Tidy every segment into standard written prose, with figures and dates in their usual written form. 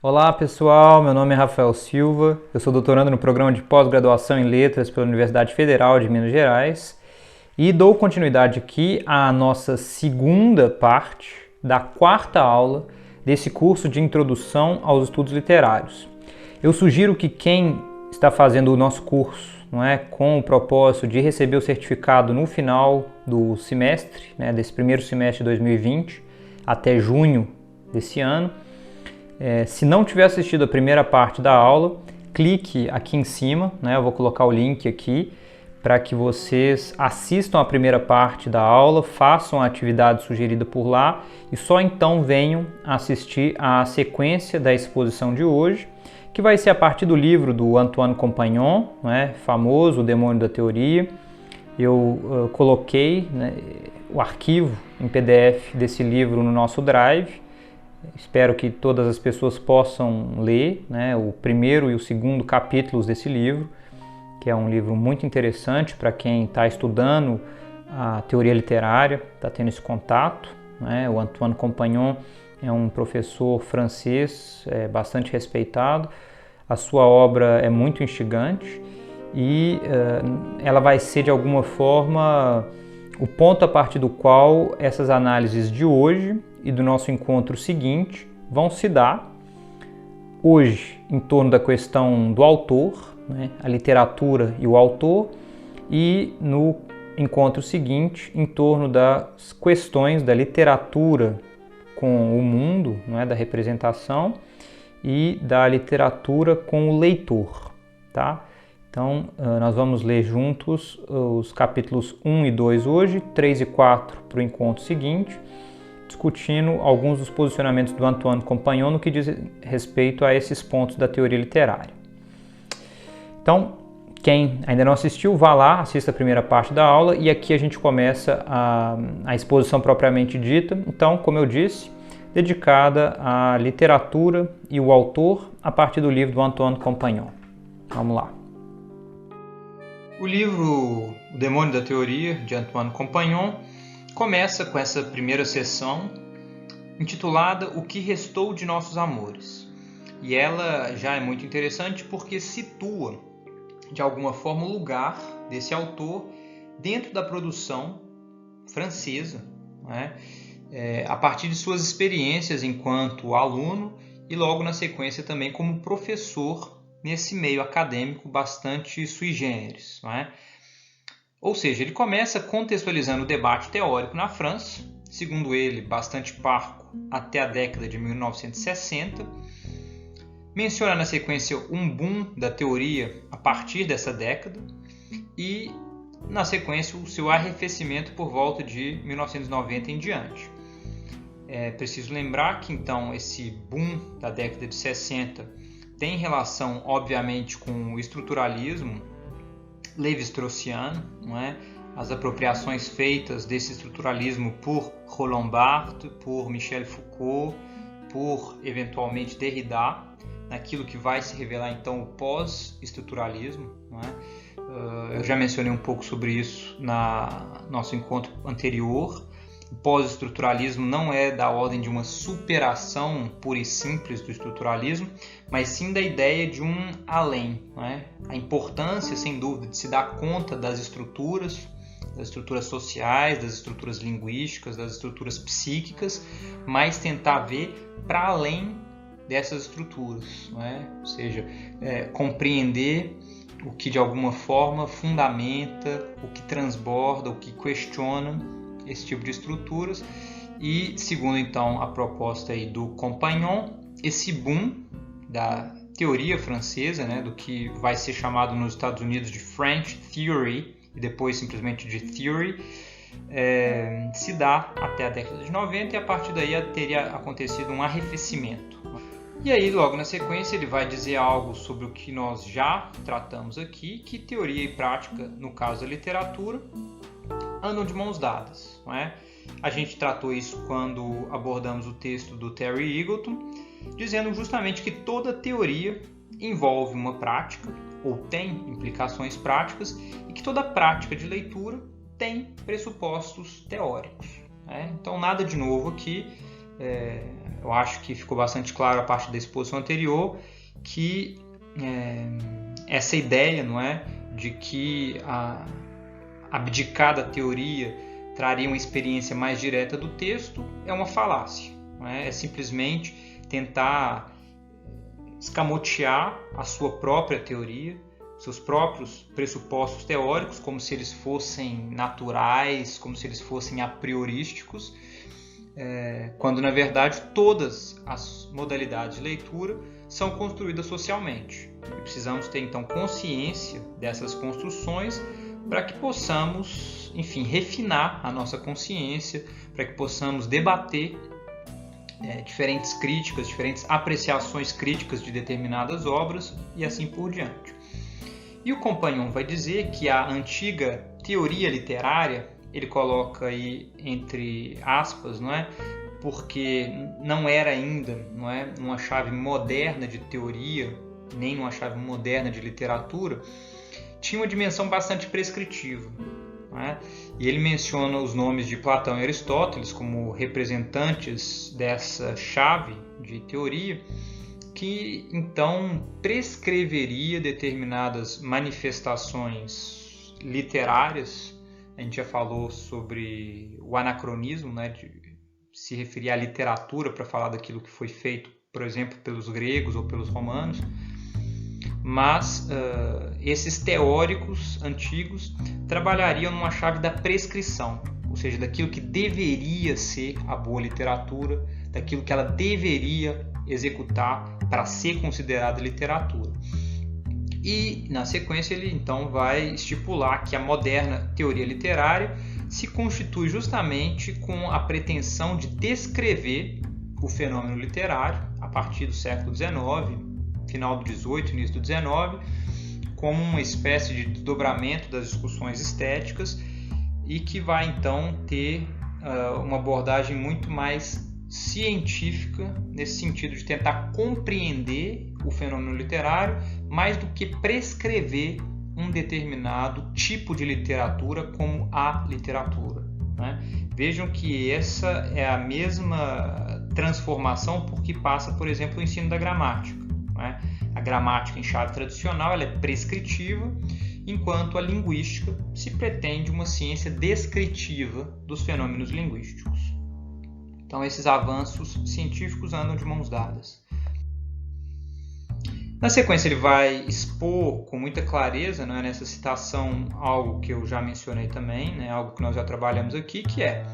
Olá pessoal, meu nome é Rafael Silva, eu sou doutorando no programa de pós-graduação em Letras pela Universidade Federal de Minas Gerais e dou continuidade aqui à nossa segunda parte da quarta aula desse curso de Introdução aos Estudos Literários. Eu sugiro que quem está fazendo o nosso curso, com o propósito de receber o certificado no final do semestre, desse primeiro semestre de 2020 até junho desse ano, se não tiver assistido a primeira parte da aula, clique aqui em cima, eu vou colocar o link aqui para que vocês assistam a primeira parte da aula, façam a atividade sugerida por lá e só então venham assistir a sequência da exposição de hoje, que vai ser a partir do livro do Antoine Compagnon, famoso O Demônio da Teoria. Eu coloquei o arquivo em PDF desse livro no nosso Drive. Espero que todas as pessoas possam ler o primeiro e o segundo capítulos desse livro, que é um livro muito interessante para quem está estudando a teoria literária, está tendo esse contato. O Antoine Compagnon é um professor francês bastante respeitado. A sua obra é muito instigante e ela vai ser de alguma forma o ponto a partir do qual essas análises de hoje e do nosso encontro seguinte vão se dar. Hoje em torno da questão do autor, a literatura e o autor, e no encontro seguinte em torno das questões da literatura com o mundo, da representação, e da literatura com o leitor, tá? Então, nós vamos ler juntos os capítulos 1 e 2 hoje, 3 e 4 para o encontro seguinte, discutindo alguns dos posicionamentos do Antoine Compagnon no que diz respeito a esses pontos da teoria literária. Então, quem ainda não assistiu, vá lá, assista a primeira parte da aula e aqui a gente começa a exposição propriamente dita. Então, como eu disse, dedicada à literatura e o autor a partir do livro do Antoine Compagnon. Vamos lá. O livro O Demônio da Teoria, de Antoine Compagnon, começa com essa primeira seção intitulada O que restou de nossos amores. E ela já é muito interessante porque situa, de alguma forma, o lugar desse autor dentro da produção francesa, a partir de suas experiências enquanto aluno e logo na sequência também como professor nesse meio acadêmico bastante sui generis. Ou seja, ele começa contextualizando o debate teórico na França, segundo ele, bastante parco até a década de 1960, menciona na sequência um boom da teoria a partir dessa década e, na sequência, o seu arrefecimento por volta de 1990 em diante. É preciso lembrar que, então, esse boom da década de 60 tem relação, obviamente, com o estruturalismo levi-straussiano, as apropriações feitas desse estruturalismo por Roland Barthes, por Michel Foucault, por, eventualmente, Derrida, naquilo que vai se revelar, então, o pós-estruturalismo. Eu já mencionei um pouco sobre isso no nosso encontro anterior. O pós-estruturalismo não é da ordem de uma superação pura e simples do estruturalismo, mas sim da ideia de um além. A importância, sem dúvida, de se dar conta das estruturas sociais, das estruturas linguísticas, das estruturas psíquicas, mas tentar ver para além dessas estruturas, ou seja, compreender o que de alguma forma fundamenta, o que transborda, o que questiona esse tipo de estruturas. E segundo então a proposta aí do Compagnon, esse boom da teoria francesa, do que vai ser chamado nos Estados Unidos de French Theory e depois simplesmente de Theory, se dá até a década de 90 e a partir daí teria acontecido um arrefecimento. E aí, logo na sequência, ele vai dizer algo sobre o que nós já tratamos aqui, que teoria e prática, no caso da literatura, andam de mãos dadas. A gente tratou isso quando abordamos o texto do Terry Eagleton, dizendo justamente que toda teoria envolve uma prática, ou tem implicações práticas, e que toda prática de leitura tem pressupostos teóricos. Então, nada de novo aqui. eu acho que ficou bastante claro a partir da exposição anterior que essa ideia, não é, de que a abdicada teoria traria uma experiência mais direta do texto é uma falácia. Não é? É simplesmente tentar escamotear a sua própria teoria, seus próprios pressupostos teóricos, como se eles fossem naturais, como se eles fossem a priorísticos, quando na verdade todas as modalidades de leitura são construídas socialmente. E precisamos ter então consciência dessas construções para que possamos, enfim, refinar a nossa consciência, para que possamos debater diferentes críticas, diferentes apreciações críticas de determinadas obras e assim por diante. E o Compagnon vai dizer que a antiga teoria literária, ele coloca aí entre aspas, não é? Porque não era ainda, não é, uma chave moderna de teoria, nem uma chave moderna de literatura, tinha uma dimensão bastante prescritiva. Não é? E ele menciona os nomes de Platão e Aristóteles como representantes dessa chave de teoria, que então prescreveria determinadas manifestações literárias. A gente já falou sobre o anacronismo, né, de se referir à literatura para falar daquilo que foi feito, por exemplo, pelos gregos ou pelos romanos. Mas esses teóricos antigos trabalhariam numa chave da prescrição, ou seja, daquilo que deveria ser a boa literatura, daquilo que ela deveria executar para ser considerada literatura. E, na sequência, ele então vai estipular que a moderna teoria literária se constitui justamente com a pretensão de descrever o fenômeno literário a partir do século XIX, final do XVIII, início do XIX, como uma espécie de desdobramento das discussões estéticas e que vai então ter uma abordagem muito mais científica nesse sentido de tentar compreender o fenômeno literário mais do que prescrever um determinado tipo de literatura como a literatura. Né? Vejam que essa é a mesma transformação por que passa, por exemplo, o ensino da gramática. Né? A gramática em chave tradicional ela é prescritiva, enquanto a linguística se pretende uma ciência descritiva dos fenômenos linguísticos. Então, esses avanços científicos andam de mãos dadas. Na sequência, ele vai expor com muita clareza, né, nessa citação, algo que eu já mencionei também, né, algo que nós já trabalhamos aqui, que é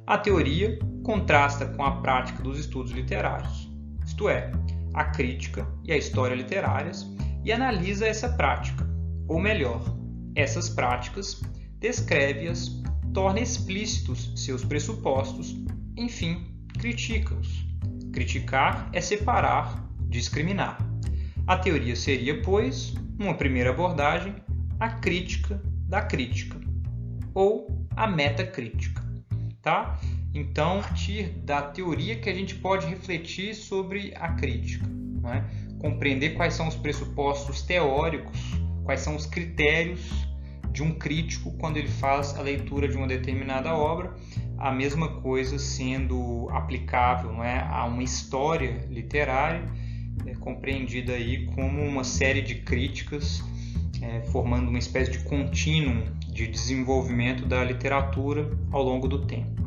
a teoria contrasta com a prática dos estudos literários, isto é, a crítica e a história literárias, e analisa essa prática, ou melhor, essas práticas, descreve-as, torna explícitos seus pressupostos, enfim, critica-os. Criticar é separar, discriminar. A teoria seria, pois, numa primeira abordagem, a crítica da crítica, ou a metacrítica. Tá? Então, a partir da teoria que a gente pode refletir sobre a crítica, né? Compreender quais são os pressupostos teóricos, quais são os critérios de um crítico quando ele faz a leitura de uma determinada obra, a mesma coisa sendo aplicável, não é, a uma história literária, compreendida aí como uma série de críticas, formando uma espécie de contínuo de desenvolvimento da literatura ao longo do tempo.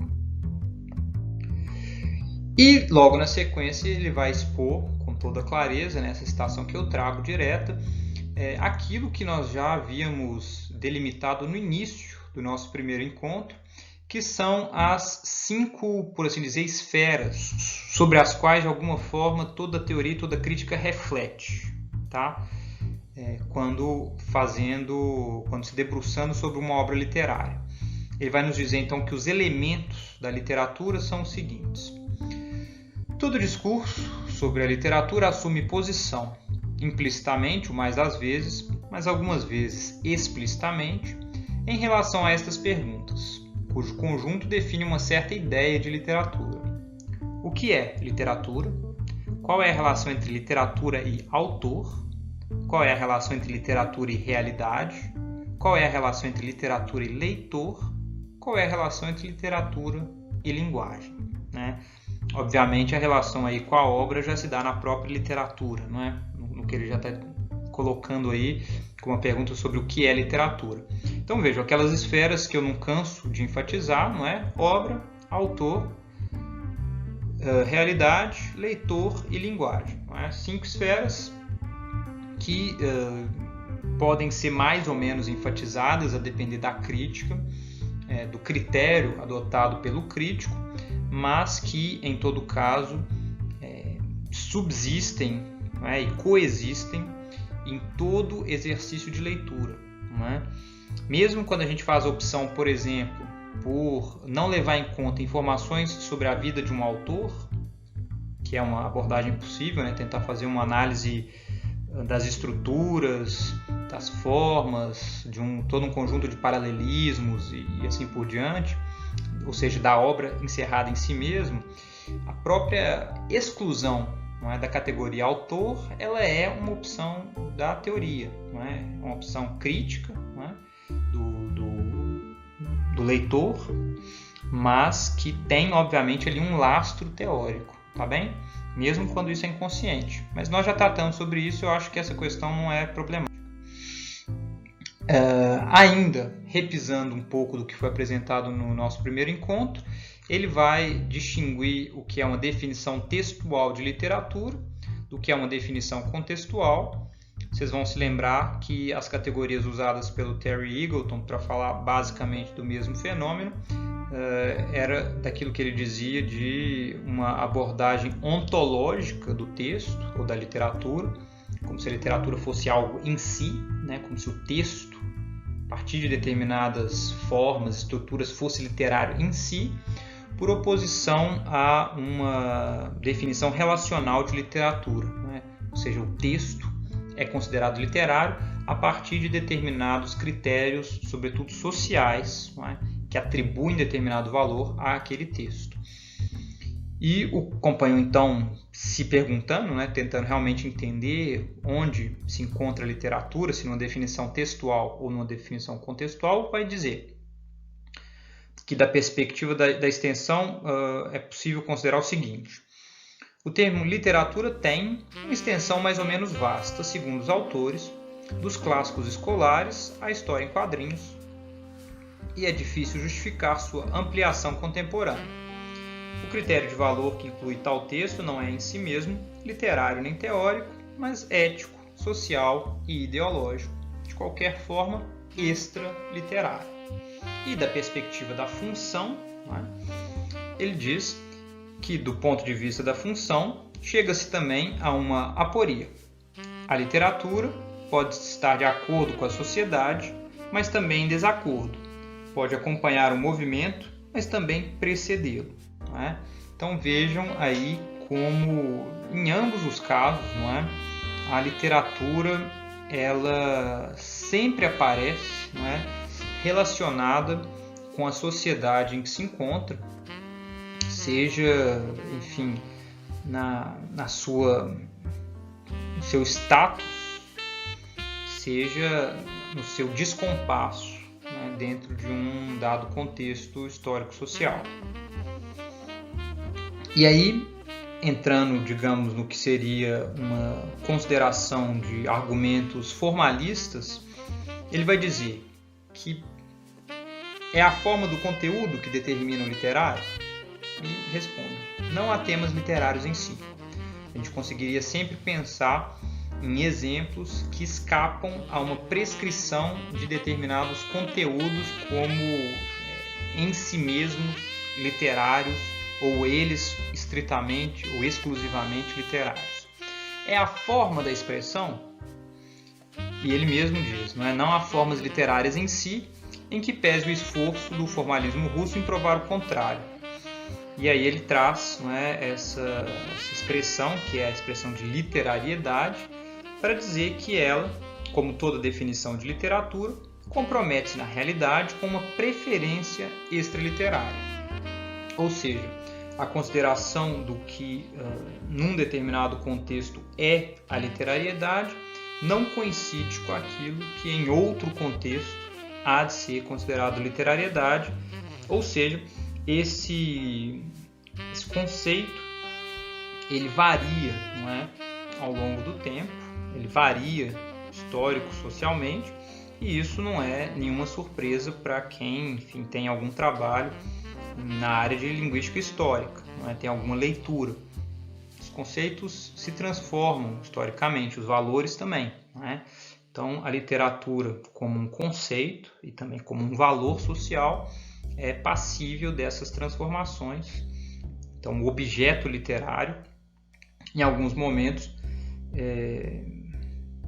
E logo na sequência ele vai expor com toda clareza, nessa citação que eu trago direta, aquilo que nós já havíamos delimitado no início do nosso primeiro encontro, que são as 5, por assim dizer, esferas sobre as quais, de alguma forma, toda teoria e toda crítica reflete, tá? Quando se debruçando sobre uma obra literária. Ele vai nos dizer, então, que os elementos da literatura são os seguintes. Todo discurso sobre a literatura assume posição, implicitamente, o mais das vezes, mas algumas vezes explicitamente, em relação a estas perguntas, cujo conjunto define uma certa ideia de literatura. O que é literatura? Qual é a relação entre literatura e autor? Qual é a relação entre literatura e realidade? Qual é a relação entre literatura e leitor? Qual é a relação entre literatura e linguagem? Né? obviamente a relação aí com a obra já se dá na própria literatura, não é? No que ele já está colocando aí com uma pergunta sobre o que é literatura. Então vejam, aquelas esferas que eu não canso de enfatizar, não é? Obra, autor, realidade, leitor e linguagem. Não é? 5 esferas que podem ser mais ou menos enfatizadas a depender da crítica, do critério adotado pelo crítico, mas que, em todo caso, subsistem, não é? E coexistem em todo exercício de leitura. Não é? Mesmo quando a gente faz a opção, por exemplo, por não levar em conta informações sobre a vida de um autor, que é uma abordagem possível, né? Tentar fazer uma análise das estruturas, das formas, de todo um conjunto de paralelismos e assim por diante, ou seja, da obra encerrada em si mesmo, a própria exclusão, não é, da categoria autor, ela é uma opção da teoria, não é? Uma opção crítica, não é? do leitor, mas que tem, obviamente, ali um lastro teórico, tá bem? Mesmo quando isso é inconsciente. Mas nós já tratamos sobre isso, eu acho que essa questão não é problemática. Ainda, repisando um pouco do que foi apresentado no nosso primeiro encontro, ele vai distinguir o que é uma definição textual de literatura do que é uma definição contextual. Vocês vão se lembrar que as categorias usadas pelo Terry Eagleton para falar basicamente do mesmo fenômeno era daquilo que ele dizia de uma abordagem ontológica do texto ou da literatura, como se a literatura fosse algo em si, né? Como se o texto, a partir de determinadas formas, estruturas, fosse literário em si, por oposição a uma definição relacional de literatura, né? Ou seja, o texto é considerado literário a partir de determinados critérios, sobretudo sociais, não é? Que atribuem determinado valor àquele texto. E o companheiro, então, se perguntando, né, tentando realmente entender onde se encontra a literatura, se numa definição textual ou numa definição contextual, vai dizer que, da perspectiva da extensão, é possível considerar o seguinte: o termo literatura tem uma extensão mais ou menos vasta, segundo os autores, dos clássicos escolares à história em quadrinhos, e é difícil justificar sua ampliação contemporânea. O critério de valor que inclui tal texto não é em si mesmo literário nem teórico, mas ético, social e ideológico, de qualquer forma extra-literário. E da perspectiva da função, né, ele diz que, do ponto de vista da função, chega-se também a uma aporia. A literatura pode estar de acordo com a sociedade, mas também em desacordo. Pode acompanhar o movimento, mas também precedê-lo. Não é? Então vejam aí como, em ambos os casos, não é? A literatura ela sempre aparece, não é? Relacionada com a sociedade em que se encontra, seja, enfim, no seu status, seja no seu descompasso, né, dentro de um dado contexto histórico-social. E aí, entrando, digamos, no que seria uma consideração de argumentos formalistas, ele vai dizer que é a forma do conteúdo que determina o literário? E respondo, não há temas literários em si. A gente conseguiria sempre pensar em exemplos que escapam a uma prescrição de determinados conteúdos como em si mesmos literários ou eles estritamente ou exclusivamente literários. É a forma da expressão, e ele mesmo diz, não há formas literárias em si, em que pese o esforço do formalismo russo em provar o contrário. E aí ele traz essa expressão, que é a expressão de literariedade, para dizer que ela, como toda definição de literatura, compromete-se na realidade com uma preferência extraliterária. Ou seja, a consideração do que num determinado contexto é a literariedade não coincide com aquilo que em outro contexto há de ser considerado literariedade, ou seja, esse esse conceito ele varia, não é, ao longo do tempo, ele varia histórico, socialmente, e isso não é nenhuma surpresa para quem, enfim, tem algum trabalho na área de linguística histórica, não é, tem alguma leitura. Os conceitos se transformam historicamente, os valores também, não é? Então, a literatura como um conceito e também como um valor social é passível dessas transformações. Então, o objeto literário, em alguns momentos,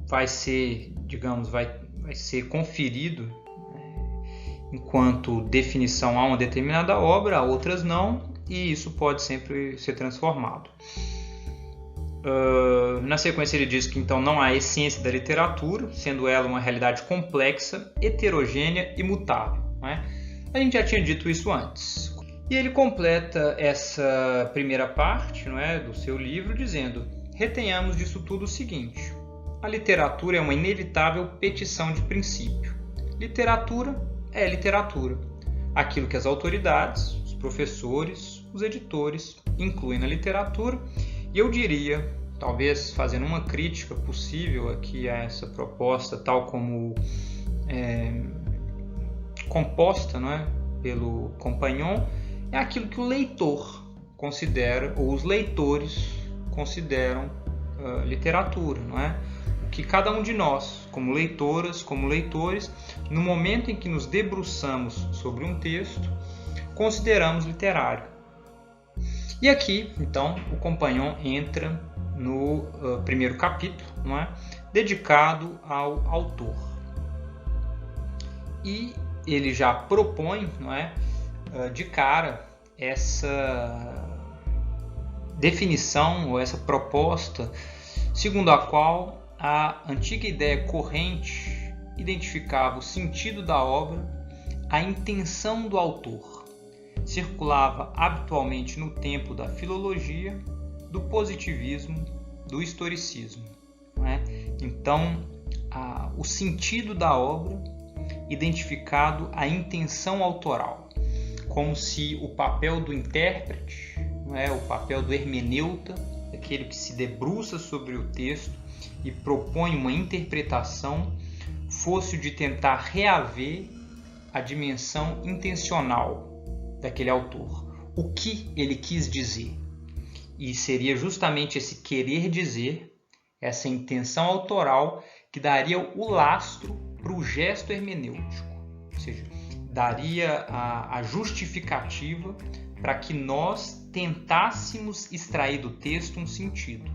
vai ser, digamos, vai ser conferido enquanto definição a uma determinada obra, a outras não, e isso pode sempre ser transformado. Na sequência ele diz que então não há essência da literatura, sendo ela uma realidade complexa, heterogênea e mutável, não é? A gente já tinha dito isso antes. E ele completa essa primeira parte, não é, do seu livro dizendo: retenhamos disso tudo o seguinte: a literatura é uma inevitável petição de princípio. Literatura é literatura. Aquilo que as autoridades, os professores, os editores incluem na literatura. E eu diria, talvez fazendo uma crítica possível aqui a essa proposta, tal como composta, não é, pelo Compagnon, é aquilo que o leitor considera, ou os leitores consideram literatura, não é? O que cada um de nós, como leitoras, como leitores, no momento em que nos debruçamos sobre um texto, consideramos literário. E aqui, então, o Compagnon entra no primeiro capítulo, não é? Dedicado ao autor. E ele já propõe, não é, de cara essa definição ou essa proposta segundo a qual a antiga ideia corrente identificava o sentido da obra, a intenção do autor. Circulava habitualmente no tempo da filologia, do positivismo, do historicismo, não é? Então, o sentido da obra identificado a intenção autoral, como se o papel do intérprete, não é, o papel do hermeneuta, aquele que se debruça sobre o texto e propõe uma interpretação, fosse o de tentar reaver a dimensão intencional daquele autor, o que ele quis dizer. E seria justamente esse querer dizer, essa intenção autoral, que daria o lastro para o gesto hermenêutico, ou seja, daria a justificativa para que nós tentássemos extrair do texto um sentido.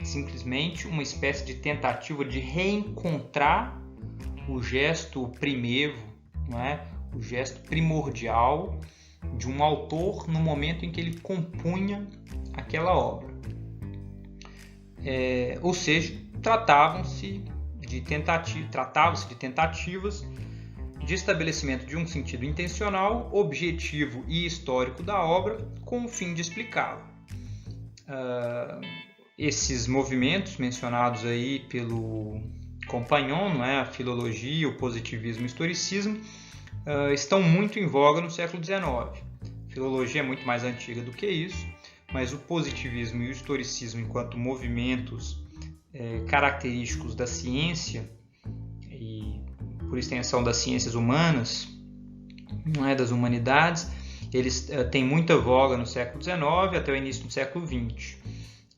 Simplesmente uma espécie de tentativa de reencontrar o gesto primevo, não é? O gesto primordial de um autor no momento em que ele compunha aquela obra. Ou seja, tratavam-se de tentativas de estabelecimento de um sentido intencional, objetivo e histórico da obra, com o fim de explicá-la. Esses movimentos mencionados aí pelo Compagnon, não é? A filologia, o positivismo e o historicismo, estão muito em voga no século XIX. A filologia é muito mais antiga do que isso, mas o positivismo e o historicismo, enquanto movimentos característicos da ciência e, por extensão, das ciências humanas, não é, das humanidades, eles têm muita voga no século XIX até o início do século XX.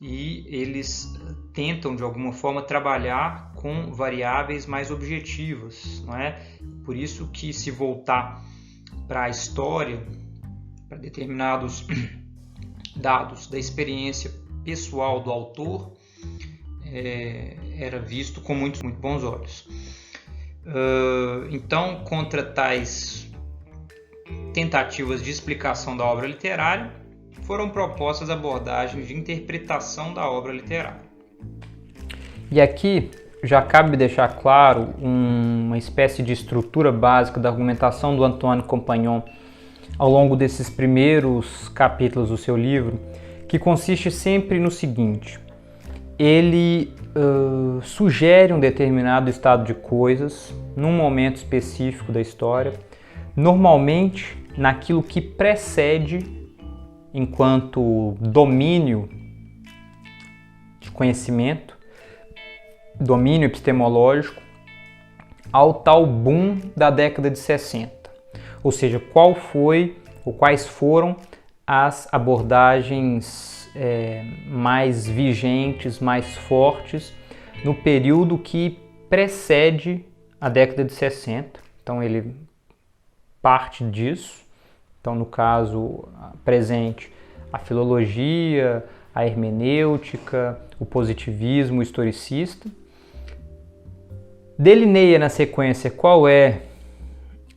E eles tentam, de alguma forma, trabalhar com variáveis mais objetivas, não é? Por isso que, se voltar para a história, para determinados dados da experiência pessoal do autor, era visto com muito bons olhos. Então, contra tais tentativas de explicação da obra literária, foram propostas abordagens de interpretação da obra literária. E aqui já cabe deixar claro uma espécie de estrutura básica da argumentação do Antoine Compagnon ao longo desses primeiros capítulos do seu livro, que consiste sempre no seguinte: ele sugere um determinado estado de coisas num momento específico da história, normalmente naquilo que precede enquanto domínio de conhecimento, domínio epistemológico, ao tal boom da década de 60. Ou seja, quais foram as abordagens mais vigentes, mais fortes no período que precede a década de 60. Então ele parte disso. Então, no caso presente, a filologia, a hermenêutica, o positivismo, o historicista. Delineia na sequência qual é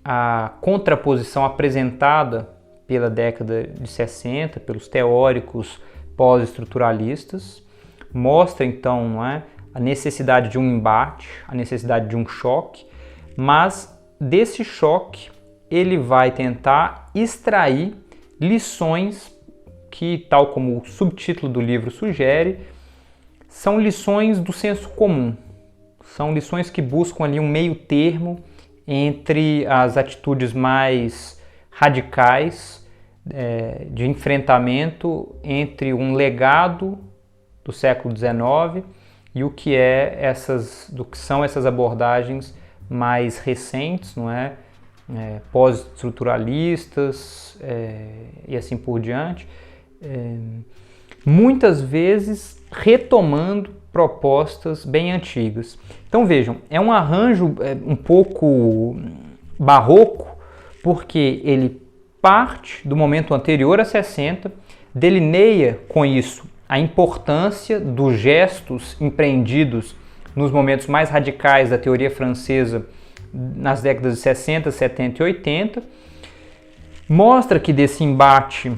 a contraposição apresentada pela década de 60, pelos teóricos pós-estruturalistas. Mostra então, não é, a necessidade de um embate, a necessidade de um choque, mas desse choque ele vai tentar extrair lições que, tal como o subtítulo do livro sugere, são lições do senso comum. São lições que buscam ali um meio termo entre as atitudes mais radicais de enfrentamento entre um legado do século XIX e o que são essas abordagens mais recentes, não é? Pós-estruturalistas e assim por diante, muitas vezes retomando propostas bem antigas. Então vejam, é um arranjo um pouco barroco, porque ele parte do momento anterior a 60, delineia com isso a importância dos gestos empreendidos nos momentos mais radicais da teoria francesa nas décadas de 60, 70 e 80, mostra que desse embate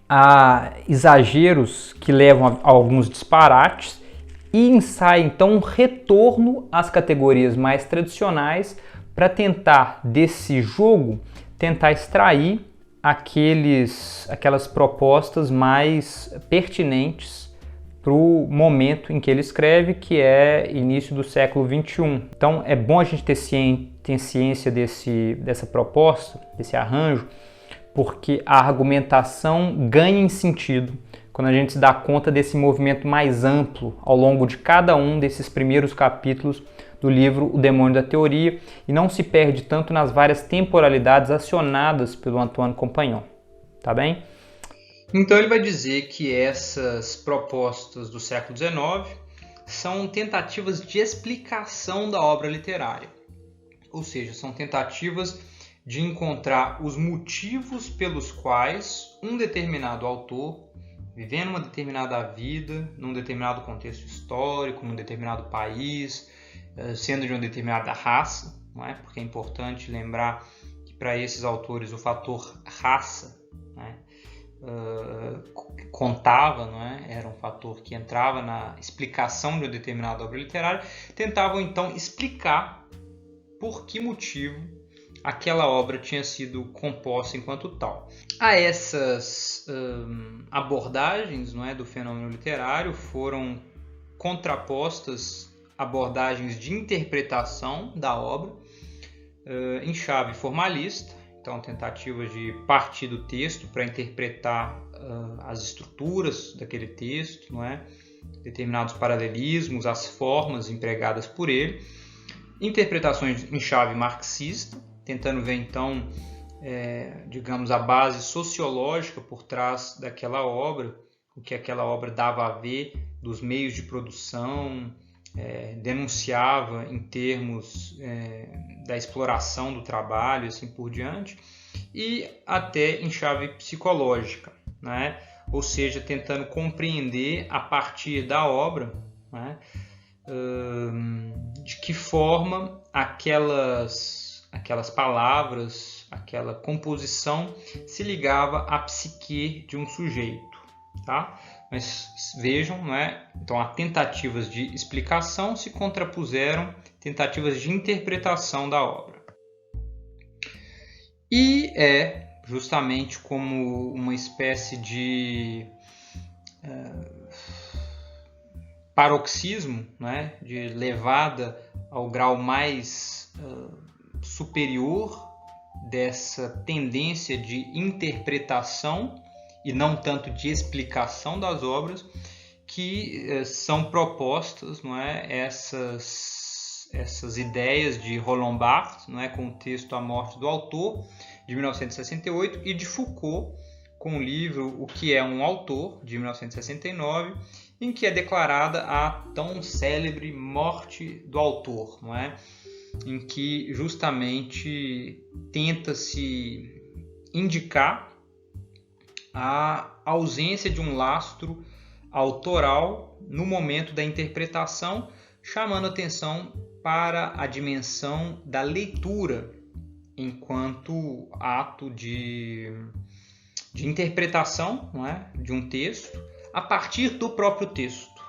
há exageros que levam a alguns disparates e ensaia então um retorno às categorias mais tradicionais para tentar desse jogo extrair aquelas propostas mais pertinentes para o momento em que ele escreve, que é início do século XXI. Então é bom a gente ter ciência dessa proposta, desse arranjo, porque a argumentação ganha em sentido quando a gente se dá conta desse movimento mais amplo ao longo de cada um desses primeiros capítulos do livro O Demônio da Teoria, e não se perde tanto nas várias temporalidades acionadas pelo Antoine Compagnon. Tá bem? Então ele vai dizer que essas propostas do século XIX são tentativas de explicação da obra literária. Ou seja, são tentativas de encontrar os motivos pelos quais um determinado autor, vivendo uma determinada vida, num determinado contexto histórico, num determinado país, sendo de uma determinada raça, não é? Porque é importante lembrar que para esses autores o fator raça, né, contava, não é? Era um fator que entrava na explicação de uma determinada obra literária. Tentavam então explicar por que motivo aquela obra tinha sido composta enquanto tal. A essas abordagens, não é, do fenômeno literário foram contrapostas abordagens de interpretação da obra em chave formalista, então tentativas de partir do texto para interpretar as estruturas daquele texto, não é? Determinados paralelismos, as formas empregadas por ele, interpretações em chave marxista, tentando ver então, digamos, a base sociológica por trás daquela obra, o que aquela obra dava a ver dos meios de produção, denunciava em termos da exploração do trabalho e assim por diante, e até em chave psicológica, né? Ou seja, tentando compreender a partir da obra, né, de que forma aquelas palavras, aquela composição se ligava à psique de um sujeito, tá? Mas vejam, não é? Então, há tentativas de explicação se contrapuseram tentativas de interpretação da obra. E é justamente como uma espécie de paroxismo, né? De levada ao grau mais superior dessa tendência de interpretação e não tanto de explicação das obras, que são propostas, não é, essas ideias de Roland Barthes, não é, com o texto A Morte do Autor, de 1968, e de Foucault, com o livro O que é um Autor, de 1969, em que é declarada a tão célebre morte do autor, não é? Em que justamente tenta-se indicar a ausência de um lastro autoral no momento da interpretação, chamando atenção para a dimensão da leitura enquanto ato de interpretação, não é, de um texto a partir do próprio texto,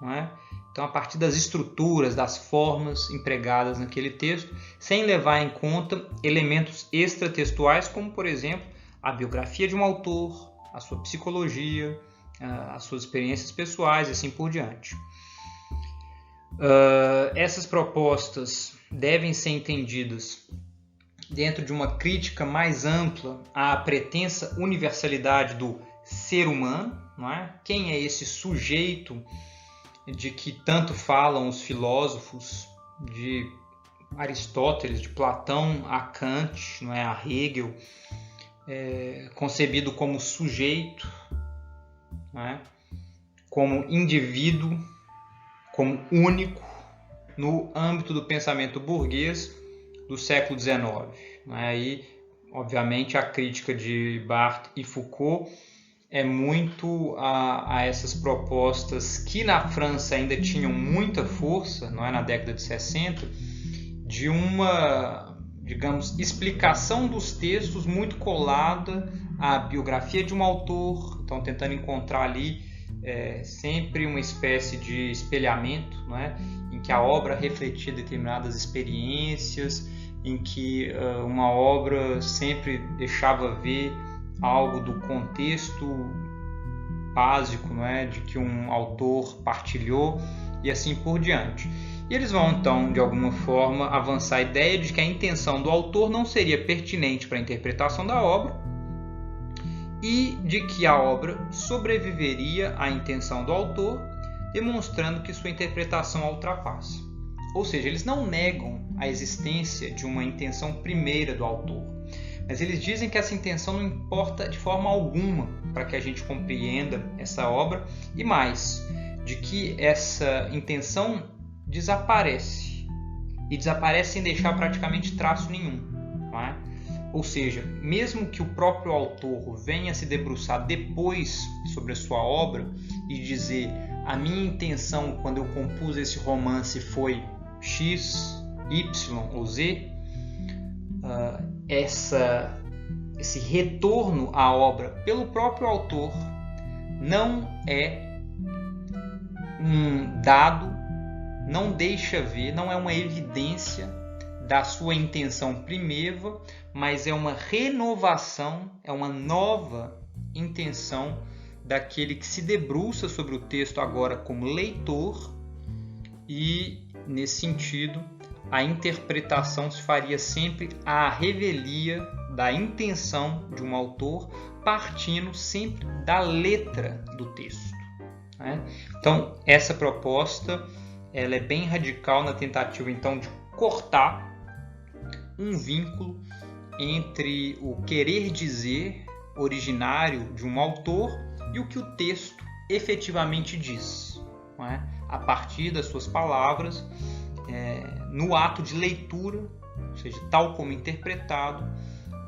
não é? Então, a partir das estruturas, das formas empregadas naquele texto, sem levar em conta elementos extratextuais, como, por exemplo, a biografia de um autor, a sua psicologia, as suas experiências pessoais e assim por diante. Essas propostas devem ser entendidas dentro de uma crítica mais ampla à pretensa universalidade do ser humano, não é? Quem é esse sujeito de que tanto falam os filósofos, de Aristóteles, de Platão a Kant, não é? A Hegel, concebido como sujeito, não é? Como indivíduo, como único no âmbito do pensamento burguês do século XIX. Aí, obviamente, a crítica de Barthes e Foucault é muito a essas propostas que na França ainda tinham muita força, não é, na década de 60, de uma, digamos, explicação dos textos muito colada à biografia de um autor, então tentando encontrar ali sempre uma espécie de espelhamento, não é, em que a obra refletia determinadas experiências, em que uma obra sempre deixava ver algo do contexto básico, não é, de que um autor partilhou e assim por diante. E eles vão então, de alguma forma, avançar a ideia de que a intenção do autor não seria pertinente para a interpretação da obra e de que a obra sobreviveria à intenção do autor, demonstrando que sua interpretação a ultrapassa. Ou seja, eles não negam a existência de uma intenção primeira do autor, mas eles dizem que essa intenção não importa de forma alguma para que a gente compreenda essa obra, e mais, de que essa intenção desaparece, e desaparece sem deixar praticamente traço nenhum, não é? Ou seja, mesmo que o próprio autor venha se debruçar depois sobre a sua obra e dizer: a minha intenção quando eu compus esse romance foi X, Y ou Z, esse retorno à obra pelo próprio autor não é um dado, não deixa ver, não é uma evidência da sua intenção primeva, mas é uma renovação, é uma nova intenção daquele que se debruça sobre o texto agora como leitor, e nesse sentido a interpretação se faria sempre à revelia da intenção de um autor, partindo sempre da letra do texto, né? Então, essa proposta ela é bem radical na tentativa então de cortar um vínculo entre o querer dizer originário de um autor e o que o texto efetivamente diz, não é? A partir das suas palavras, no ato de leitura, ou seja, tal como interpretado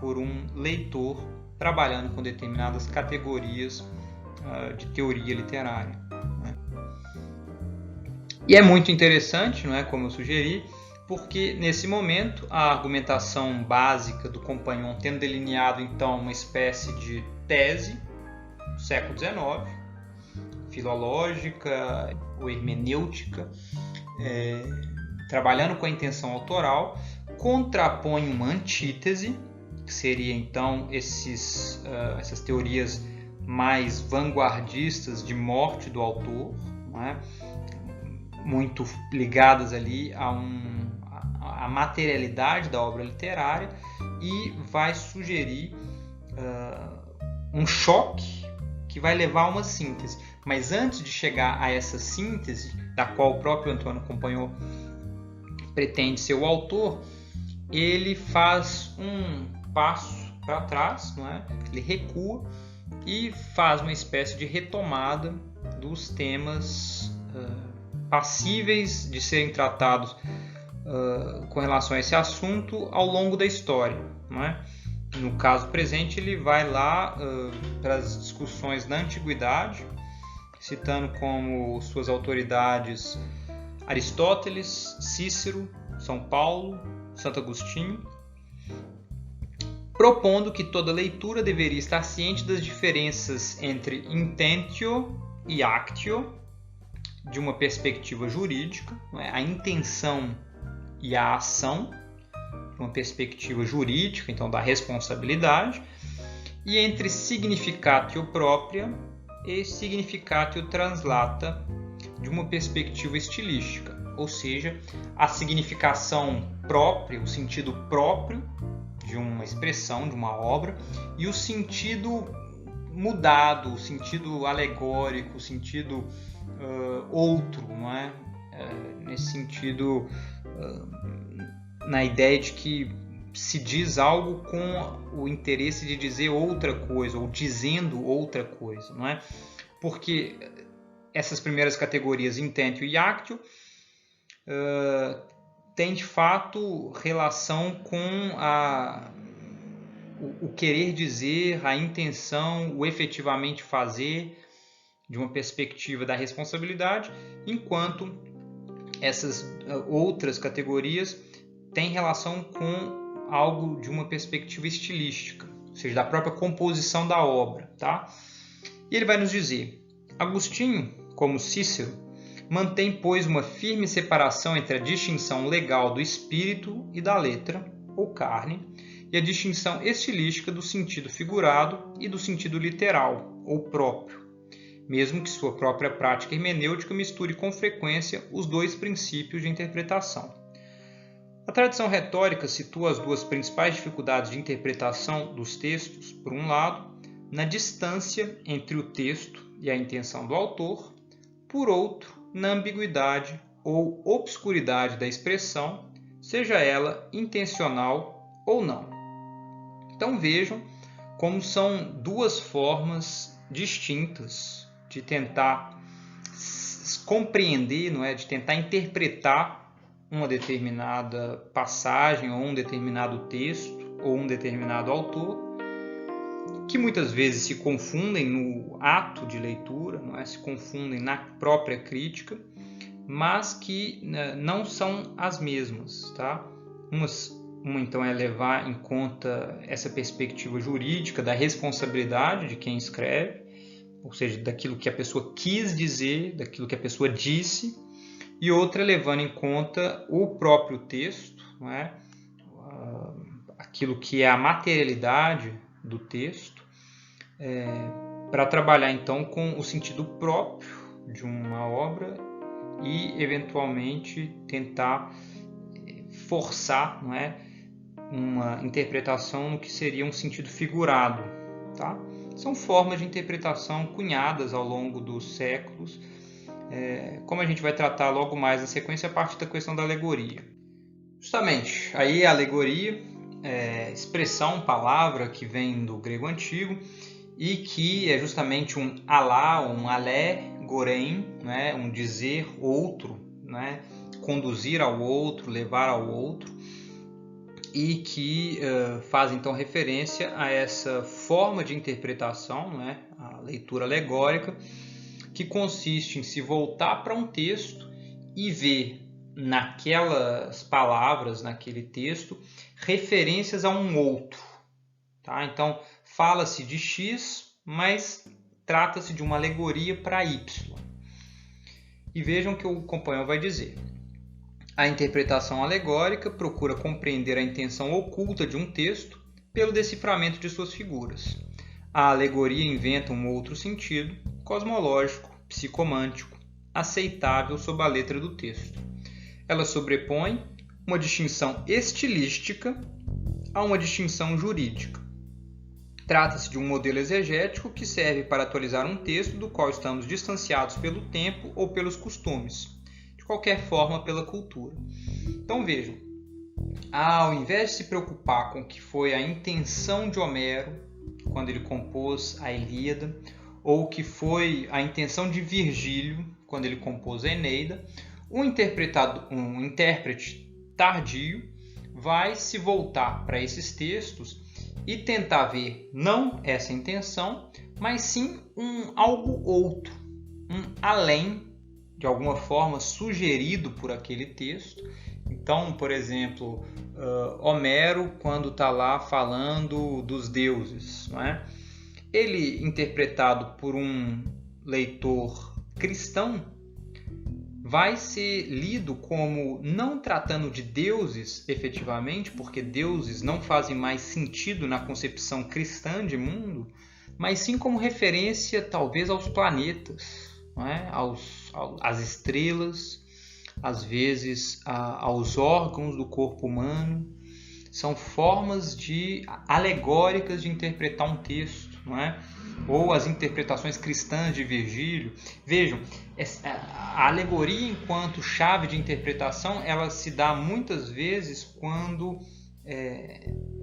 por um leitor trabalhando com determinadas categorias de teoria literária, né? E é muito interessante, não é, como eu sugeri, porque nesse momento a argumentação básica do Compagnon, tendo delineado então uma espécie de tese do século XIX, filológica ou hermenêutica, trabalhando com a intenção autoral, contrapõe uma antítese, que seria então essas teorias mais vanguardistas de morte do autor, não é? Muito ligadas ali à materialidade da obra literária, e vai sugerir um choque, que vai levar a uma síntese. Mas antes de chegar a essa síntese, da qual o próprio Antônio Companhon pretende ser o autor, ele faz um passo para trás, não é? Ele recua e faz uma espécie de retomada dos temas passíveis de serem tratados com relação a esse assunto ao longo da história, não é? No caso presente, ele vai lá para as discussões da antiguidade, citando como suas autoridades Aristóteles, Cícero, São Paulo, Santo Agostinho, propondo que toda leitura deveria estar ciente das diferenças entre intentio e actio, de uma perspectiva jurídica, não é? A intenção e a ação, de uma perspectiva jurídica, então da responsabilidade, e entre significatio propria e significatio translata, de uma perspectiva estilística, ou seja, a significação própria, o sentido próprio de uma expressão, de uma obra, e o sentido mudado, o sentido alegórico, o sentido outro, não é? Nesse sentido, na ideia de que se diz algo com o interesse de dizer outra coisa, ou dizendo outra coisa, não é? Porque essas primeiras categorias, intentio e actio, têm de fato relação com o querer dizer, a intenção, o efetivamente fazer, de uma perspectiva da responsabilidade, enquanto essas outras categorias têm relação com algo de uma perspectiva estilística, ou seja, da própria composição da obra, tá? E ele vai nos dizer: Agostinho, como Cícero, mantém, pois, uma firme separação entre a distinção legal do espírito e da letra, ou carne, e a distinção estilística do sentido figurado e do sentido literal, ou próprio, mesmo que sua própria prática hermenêutica misture com frequência os dois princípios de interpretação. A tradição retórica situa as duas principais dificuldades de interpretação dos textos, por um lado, na distância entre o texto e a intenção do autor, por outro, na ambiguidade ou obscuridade da expressão, seja ela intencional ou não. Então vejam como são duas formas distintas de tentar compreender, não é? De tentar interpretar uma determinada passagem ou um determinado texto ou um determinado autor, que muitas vezes se confundem no ato de leitura, não é? Se confundem na própria crítica, mas que não são as mesmas, tá? Uma então é levar em conta essa perspectiva jurídica da responsabilidade de quem escreve, ou seja, daquilo que a pessoa quis dizer, daquilo que a pessoa disse, e outra levando em conta o próprio texto, não é? Aquilo que é a materialidade do texto, para trabalhar então com o sentido próprio de uma obra e eventualmente tentar forçar, não é, uma interpretação no que seria um sentido figurado, tá? São formas de interpretação cunhadas ao longo dos séculos, como a gente vai tratar logo mais na sequência a partir da questão da alegoria. Justamente, aí a alegoria expressão, palavra que vem do grego antigo e que é justamente um alá, um alé, gorém, né? Um dizer outro, né? Conduzir ao outro, levar ao outro, e que faz então referência a essa forma de interpretação, né? A leitura alegórica, que consiste em se voltar para um texto e ver naquelas palavras, naquele texto, referências a um outro. Tá? Então, fala-se de X, mas trata-se de uma alegoria para Y. E vejam o que o Companhon vai dizer. A interpretação alegórica procura compreender a intenção oculta de um texto pelo deciframento de suas figuras. A alegoria inventa um outro sentido, cosmológico, psicomântico, aceitável sob a letra do texto. Ela sobrepõe uma distinção estilística a uma distinção jurídica. Trata-se de um modelo exegético que serve para atualizar um texto do qual estamos distanciados pelo tempo ou pelos costumes, de qualquer forma pela cultura. Então vejam, ao invés de se preocupar com o que foi a intenção de Homero quando ele compôs a Ilíada, ou o que foi a intenção de Virgílio quando ele compôs a Eneida, um intérprete tardio vai se voltar para esses textos e tentar ver não essa intenção, mas sim algo outro, um além, de alguma forma sugerido por aquele texto. Então, por exemplo, Homero, quando está lá falando dos deuses, não é? Ele, interpretado por um leitor cristão, vai ser lido como não tratando de deuses efetivamente, porque deuses não fazem mais sentido na concepção cristã de mundo, mas sim como referência talvez aos planetas, não é? às estrelas, às vezes aos órgãos do corpo humano. São formas alegóricas de interpretar um texto, não é? Ou as interpretações cristãs de Virgílio. Vejam, a alegoria enquanto chave de interpretação, ela se dá muitas vezes quando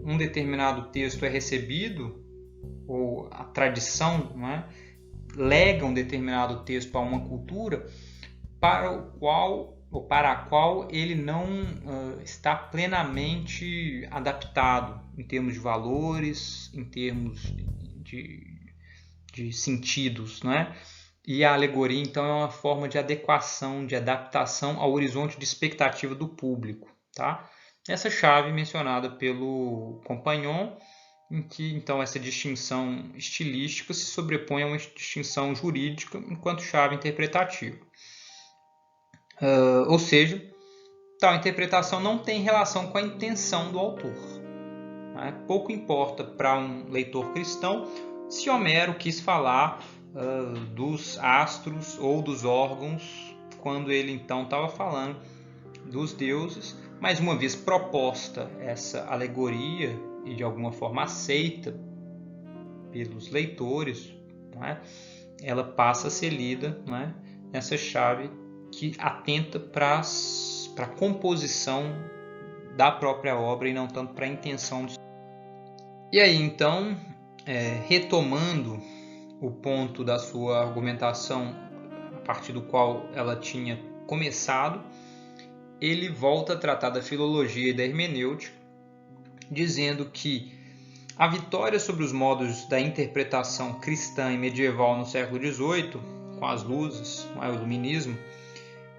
um determinado texto é recebido, ou a tradição, não é? Lega um determinado texto a uma cultura para a qual ele não está plenamente adaptado em termos de valores, em termos de sentidos, não é? E a alegoria, então, é uma forma de adequação, de adaptação ao horizonte de expectativa do público, tá? Essa chave mencionada pelo Compagnon, em que, então, essa distinção estilística se sobrepõe a uma distinção jurídica enquanto chave interpretativa. Ou seja, tal interpretação não tem relação com a intenção do autor. Né? Pouco importa para um leitor cristão se Homero quis falar dos astros ou dos órgãos quando ele então estava falando dos deuses, mas uma vez proposta essa alegoria e de alguma forma aceita pelos leitores, não é? Ela passa a ser lida, não é? Nessa chave que atenta para a composição da própria obra e não tanto para a intenção. E aí então, retomando o ponto da sua argumentação a partir do qual ela tinha começado, ele volta a tratar da filologia e da hermenêutica, dizendo que a vitória sobre os modos da interpretação cristã e medieval no século XVIII, com as luzes, o iluminismo,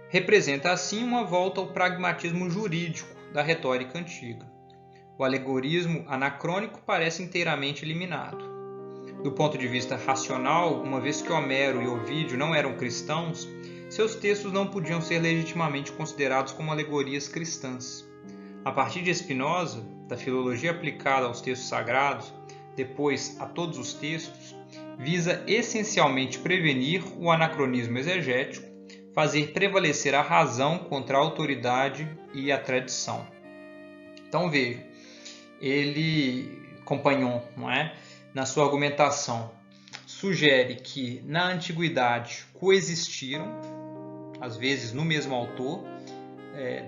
representa assim uma volta ao pragmatismo jurídico da retórica antiga. O alegorismo anacrônico parece inteiramente eliminado. Do ponto de vista racional, uma vez que Homero e Ovídio não eram cristãos, seus textos não podiam ser legitimamente considerados como alegorias cristãs. A partir de Spinoza, da filologia aplicada aos textos sagrados, depois a todos os textos, visa essencialmente prevenir o anacronismo exegético, fazer prevalecer a razão contra a autoridade e a tradição. Então veja, Compagnon, não é? Na sua argumentação, sugere que na antiguidade coexistiram, às vezes no mesmo autor,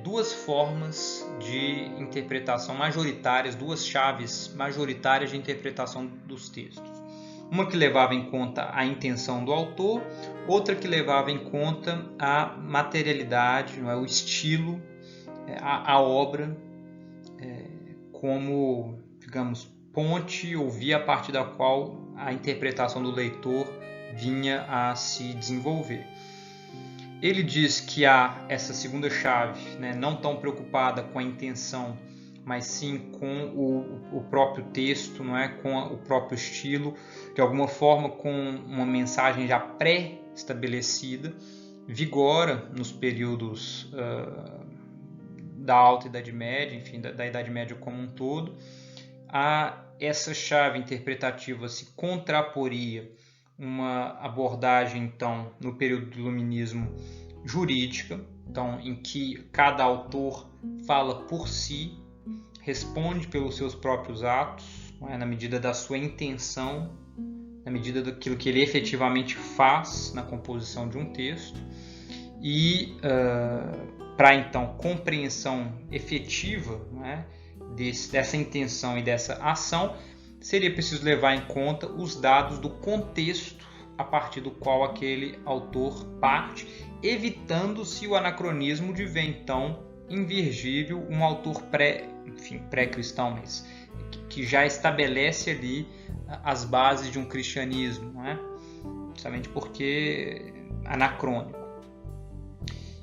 duas formas de interpretação majoritárias, duas chaves majoritárias de interpretação dos textos. Uma que levava em conta a intenção do autor, outra que levava em conta a materialidade, não é, o estilo, a obra, como, digamos, ponte ou via a partir da qual a interpretação do leitor vinha a se desenvolver. Ele diz que há essa segunda chave, né, não tão preocupada com a intenção, mas sim com o próprio texto, não é? Com o próprio estilo, de alguma forma com uma mensagem já pré-estabelecida, vigora nos períodos da Alta Idade Média, enfim, da Idade Média como um todo. Essa chave interpretativa se contraporia uma abordagem, então, no período do Iluminismo jurídica, então, em que cada autor fala por si, responde pelos seus próprios atos, não é? Na medida da sua intenção, na medida daquilo que ele efetivamente faz na composição de um texto. E para então compreensão efetiva, não é? Dessa intenção e dessa ação, seria preciso levar em conta os dados do contexto a partir do qual aquele autor parte, evitando-se o anacronismo de ver então em Virgílio um autor pré-cristão, mas que já estabelece ali as bases de um cristianismo, não é? Justamente porque anacrônico.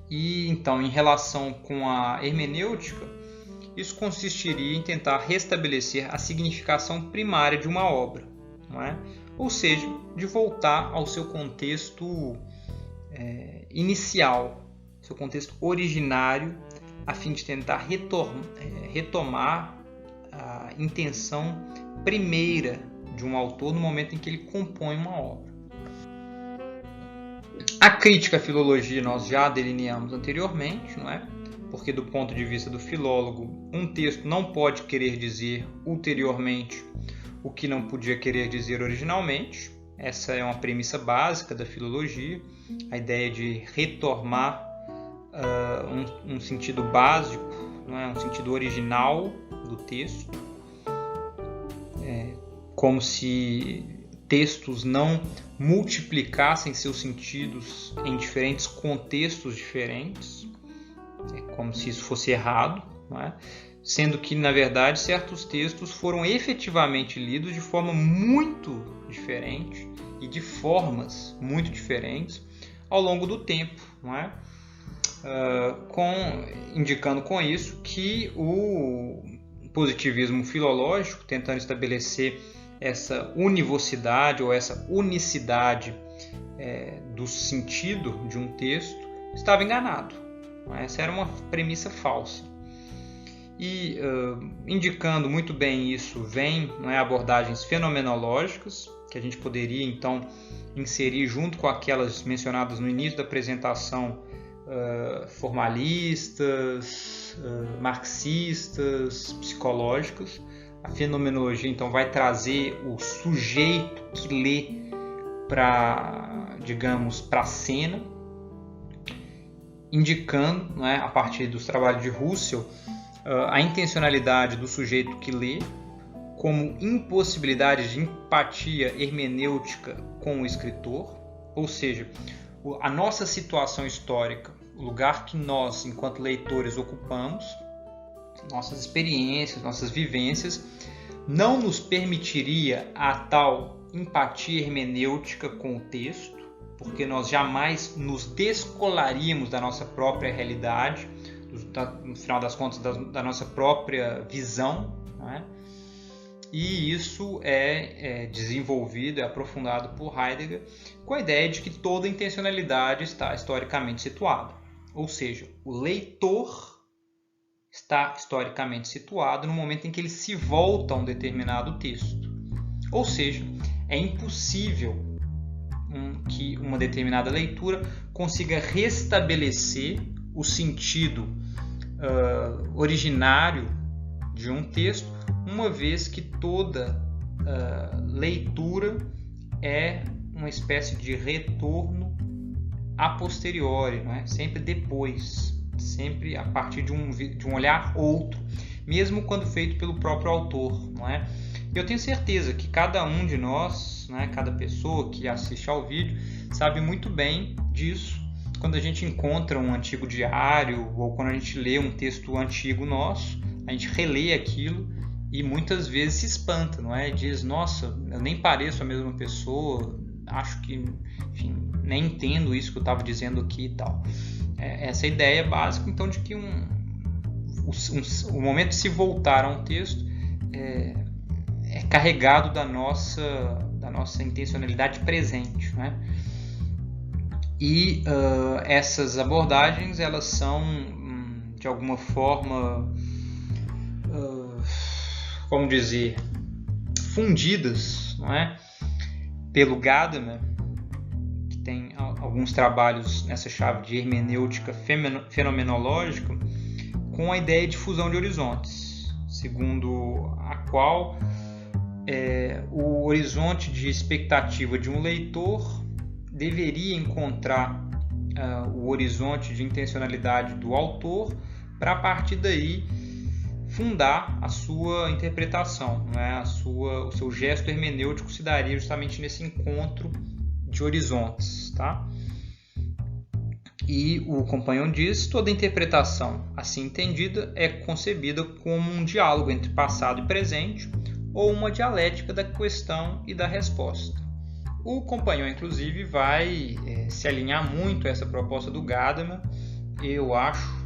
E então, em relação com a hermenêutica, isso consistiria em tentar restabelecer a significação primária de uma obra, não é? Ou seja, de voltar ao seu contexto inicial, seu contexto originário, a fim de tentar retomar a intenção primeira de um autor no momento em que ele compõe uma obra. A crítica à filologia nós já delineamos anteriormente, não é? Porque do ponto de vista do filólogo, um texto não pode querer dizer ulteriormente o que não podia querer dizer originalmente. Essa é uma premissa básica da filologia, a ideia de retomar um sentido básico, não é? Um sentido original do texto, como se textos não multiplicassem seus sentidos em diferentes contextos diferentes, como se isso fosse errado, não é? Sendo que, na verdade, certos textos foram efetivamente lidos de forma muito diferente e de formas muito diferentes ao longo do tempo, não é? Indicando com isso que o positivismo filológico, tentando estabelecer essa univocidade ou essa unicidade do sentido de um texto, estava enganado. Essa era uma premissa falsa. E indicando muito bem isso vem, não é, abordagens fenomenológicas, que a gente poderia então inserir junto com aquelas mencionadas no início da apresentação, formalistas, marxistas, psicológicas. A fenomenologia então vai trazer o sujeito que lê para a cena, indicando, não é, a partir dos trabalhos de Russell, a intencionalidade do sujeito que lê como impossibilidade de empatia hermenêutica com o escritor, ou seja, a nossa situação histórica, o lugar que nós, enquanto leitores, ocupamos, nossas experiências, nossas vivências, não nos permitiria a tal empatia hermenêutica com o texto, porque nós jamais nos descolaríamos da nossa própria realidade, no final das contas, da nossa própria visão, não é? E isso é desenvolvido, é aprofundado por Heidegger com a ideia de que toda intencionalidade está historicamente situada. Ou seja, o leitor está historicamente situado no momento em que ele se volta a um determinado texto. Ou seja, é impossível que uma determinada leitura consiga restabelecer o sentido originário de um texto, uma vez que toda leitura é uma espécie de retorno a posteriori, não é? Sempre depois, sempre a partir de um olhar outro, mesmo quando feito pelo próprio autor, não é? Eu tenho certeza que cada um de nós, né, cada pessoa que assiste ao vídeo, sabe muito bem disso quando a gente encontra um antigo diário ou quando a gente lê um texto antigo nosso, a gente relê aquilo e muitas vezes se espanta, não é? Diz, nossa, eu nem pareço a mesma pessoa, acho que, enfim, nem entendo isso que eu estava dizendo aqui e tal. Essa ideia básica, então, de que o momento de se voltar a um texto é carregado da nossa intencionalidade presente, né? E essas abordagens, elas são, de alguma forma, como dizer, fundidas, não é? Pelo Gadamer, que tem alguns trabalhos nessa chave de hermenêutica fenomenológica, com a ideia de fusão de horizontes, segundo a qual o horizonte de expectativa de um leitor deveria encontrar o horizonte de intencionalidade do autor para, a partir daí, fundar a sua interpretação, né? O seu gesto hermenêutico se daria justamente nesse encontro de horizontes, tá? E o Compagnon diz: toda interpretação assim entendida é concebida como um diálogo entre passado e presente, ou uma dialética da questão e da resposta. O Compagnon, inclusive, vai se alinhar muito a essa proposta do Gadamer. Eu acho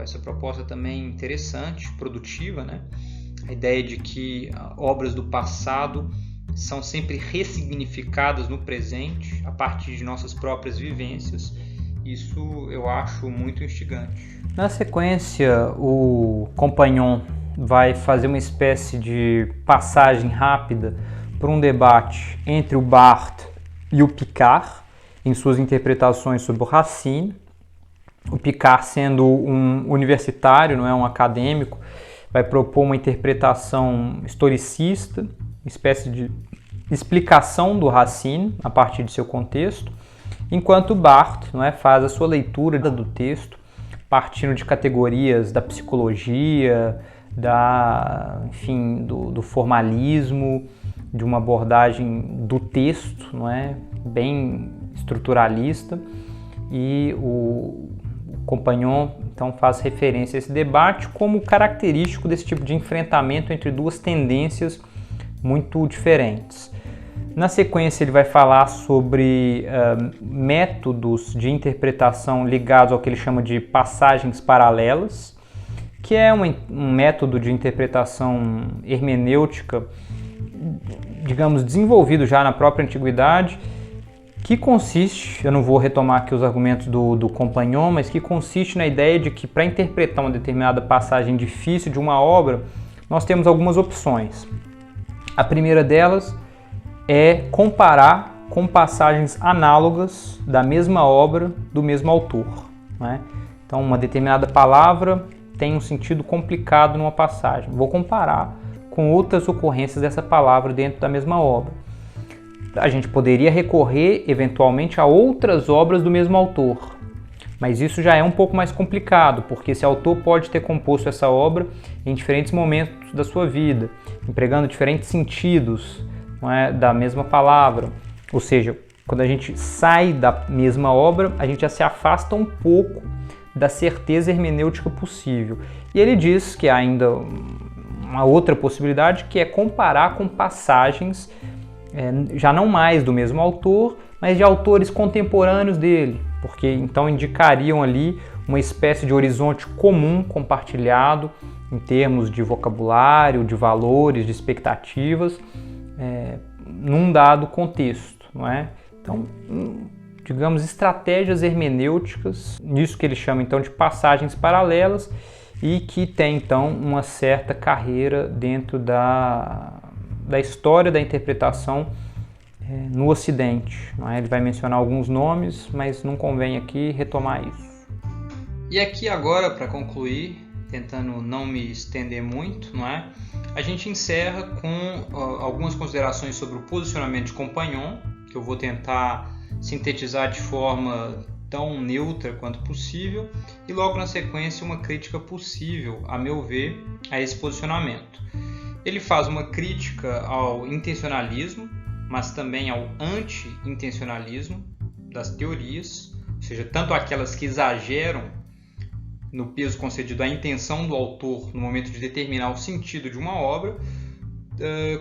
essa proposta também interessante, produtiva, né? A ideia de que obras do passado são sempre ressignificadas no presente, a partir de nossas próprias vivências. Isso eu acho muito instigante. Na sequência, o Compagnon vai fazer uma espécie de passagem rápida por um debate entre o Barthes e o Picard, em suas interpretações sobre o Racine. O Picard, sendo um universitário, não é um acadêmico, vai propor uma interpretação historicista, uma espécie de explicação do Racine a partir de seu contexto, enquanto Barthes, não é, faz a sua leitura do texto partindo de categorias da psicologia, do formalismo, de uma abordagem do texto, não é, bem estruturalista, e o Compagnon então faz referência a esse debate como característico desse tipo de enfrentamento entre duas tendências muito diferentes. Na sequência, ele vai falar sobre métodos de interpretação ligados ao que ele chama de passagens paralelas, que é um método de interpretação hermenêutica, digamos, desenvolvido já na própria antiguidade, que consiste, eu não vou retomar aqui os argumentos do Compagnon, mas que consiste na ideia de que para interpretar uma determinada passagem difícil de uma obra, nós temos algumas opções. A primeira delas é comparar com passagens análogas da mesma obra, do mesmo autor, né? Então, uma determinada palavra tem um sentido complicado numa passagem. Vou comparar com outras ocorrências dessa palavra dentro da mesma obra. A gente poderia recorrer, eventualmente, a outras obras do mesmo autor, mas isso já é um pouco mais complicado, porque esse autor pode ter composto essa obra em diferentes momentos da sua vida, empregando diferentes sentidos, não é, da mesma palavra. Ou seja, quando a gente sai da mesma obra, a gente já se afasta um pouco da certeza hermenêutica possível. E ele diz que há ainda uma outra possibilidade, que é comparar com passagens já não mais do mesmo autor, mas de autores contemporâneos dele, porque então indicariam ali uma espécie de horizonte comum compartilhado em termos de vocabulário, de valores, de expectativas, num dado contexto, não é? Então, digamos, estratégias hermenêuticas, nisso que ele chama então de passagens paralelas, e que tem então uma certa carreira dentro da história da interpretação no Ocidente, não é? Ele vai mencionar alguns nomes, mas não convém aqui retomar isso. E aqui agora, para concluir, tentando não me estender muito, não é? A gente encerra com algumas considerações sobre o posicionamento de Compagnon, que eu vou tentar sintetizar de forma tão neutra quanto possível, e logo na sequência uma crítica possível, a meu ver, a esse posicionamento. Ele faz uma crítica ao intencionalismo, mas também ao anti-intencionalismo das teorias, ou seja, tanto aquelas que exageram no peso concedido à intenção do autor no momento de determinar o sentido de uma obra,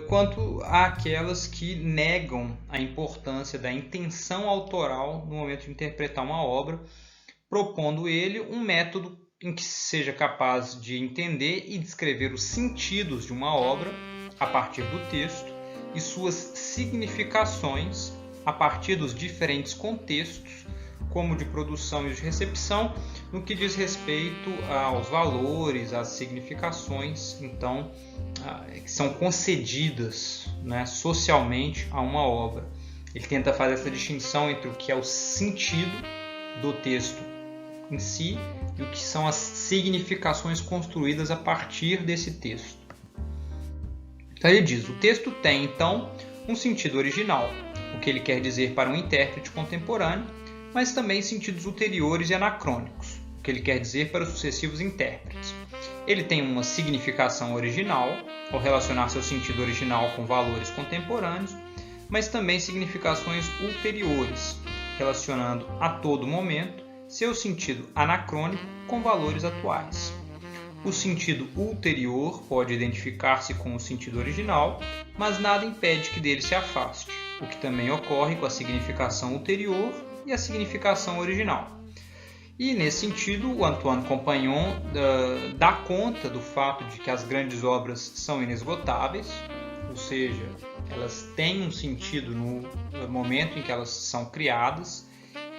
quanto àquelas que negam a importância da intenção autoral no momento de interpretar uma obra, propondo ele um método em que seja capaz de entender e descrever os sentidos de uma obra a partir do texto e suas significações a partir dos diferentes contextos, como de produção e de recepção, no que diz respeito aos valores, às significações, então, que são concedidas, né, socialmente a uma obra. Ele tenta fazer essa distinção entre o que é o sentido do texto em si e o que são as significações construídas a partir desse texto. Então ele diz, o texto tem, então, um sentido original, o que ele quer dizer para um intérprete contemporâneo, mas também sentidos ulteriores e anacrônicos, o que ele quer dizer para os sucessivos intérpretes. Ele tem uma significação original, ao relacionar seu sentido original com valores contemporâneos, mas também significações ulteriores, relacionando a todo momento seu sentido anacrônico com valores atuais. O sentido ulterior pode identificar-se com o sentido original, mas nada impede que dele se afaste, o que também ocorre com a significação ulterior e a significação original. E, nesse sentido, o Antoine Compagnon dá conta do fato de que as grandes obras são inesgotáveis, ou seja, elas têm um sentido no momento em que elas são criadas.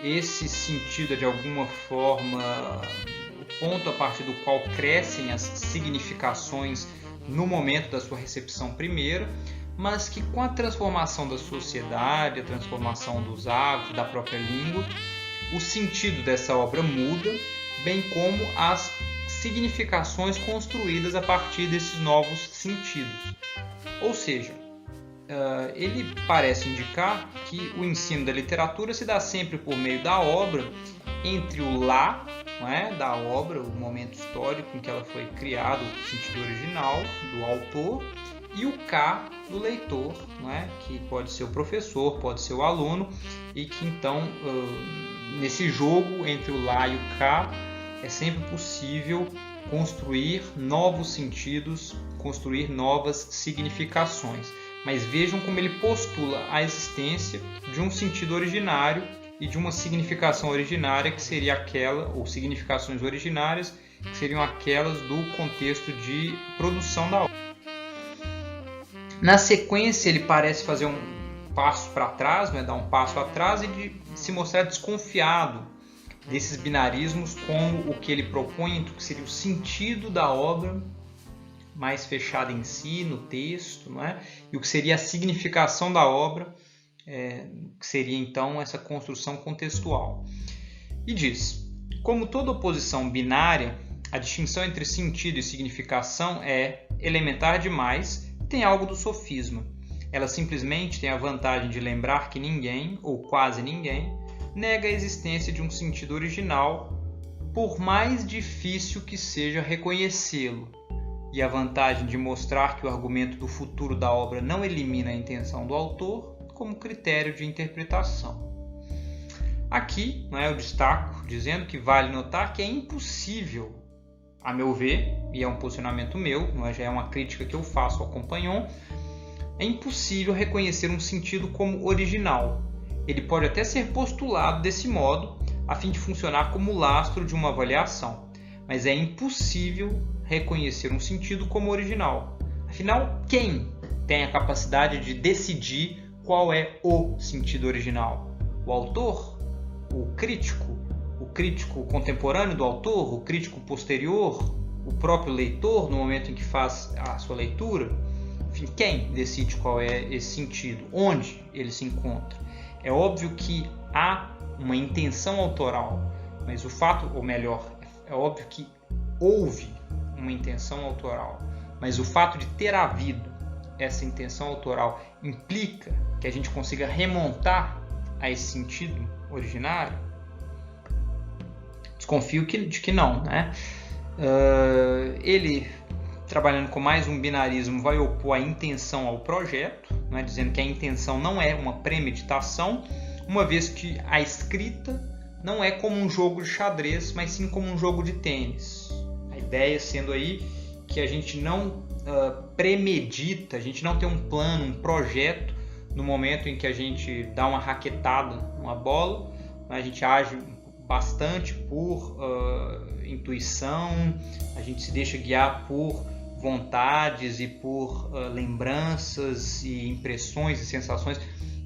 Esse sentido é, de alguma forma, o ponto a partir do qual crescem as significações no momento da sua recepção primeira, mas que com a transformação da sociedade, a transformação dos hábitos, da própria língua, o sentido dessa obra muda, bem como as significações construídas a partir desses novos sentidos. Ou seja, ele parece indicar que o ensino da literatura se dá sempre por meio da obra, entre o lá, não é, da obra, o momento histórico em que ela foi criada, o sentido original do autor, e o cá do leitor, não é, que pode ser o professor, pode ser o aluno, e que então, nesse jogo entre o lá e o cá, é sempre possível construir novos sentidos, construir novas significações. Mas vejam como ele postula a existência de um sentido originário e de uma significação originária, que seria aquela, ou significações originárias, que seriam aquelas do contexto de produção da obra. Na sequência, ele parece fazer um passo para trás, né, dar um passo atrás e de se mostrar desconfiado desses binarismos como o que ele propõe, que seria o sentido da obra mais fechada em si, no texto, não é? E o que seria a significação da obra, que seria então essa construção contextual. E diz, como toda oposição binária, a distinção entre sentido e significação é elementar demais e tem algo do sofisma. Ela simplesmente tem a vantagem de lembrar que ninguém, ou quase ninguém, nega a existência de um sentido original, por mais difícil que seja reconhecê-lo, e a vantagem de mostrar que o argumento do futuro da obra não elimina a intenção do autor como critério de interpretação. Aqui, eu destaco dizendo que vale notar que é impossível, a meu ver, e é um posicionamento meu, já é uma crítica que eu faço ao Compagnon, é impossível reconhecer um sentido como original. Ele pode até ser postulado desse modo, a fim de funcionar como lastro de uma avaliação, mas é impossível reconhecer um sentido como original. Afinal, quem tem a capacidade de decidir qual é o sentido original? O autor? O crítico contemporâneo do autor? O crítico posterior? O próprio leitor, no momento em que faz a sua leitura? Enfim, quem decide qual é esse sentido? Onde ele se encontra? É óbvio que há uma intenção autoral, mas o fato, ou melhor, é óbvio que houve uma intenção autoral, mas o fato de ter havido essa intenção autoral implica que a gente consiga remontar a esse sentido originário? Desconfio de que não, né? Ele, trabalhando com mais um binarismo, vai opor a intenção ao projeto, dizendo que a intenção não é uma premeditação, uma vez que a escrita não é como um jogo de xadrez, mas sim como um jogo de tênis. A ideia sendo aí que a gente não premedita, a gente não tem um plano, um projeto no momento em que a gente dá uma raquetada numa bola, a gente age bastante por intuição, a gente se deixa guiar por vontades e por lembranças e impressões e sensações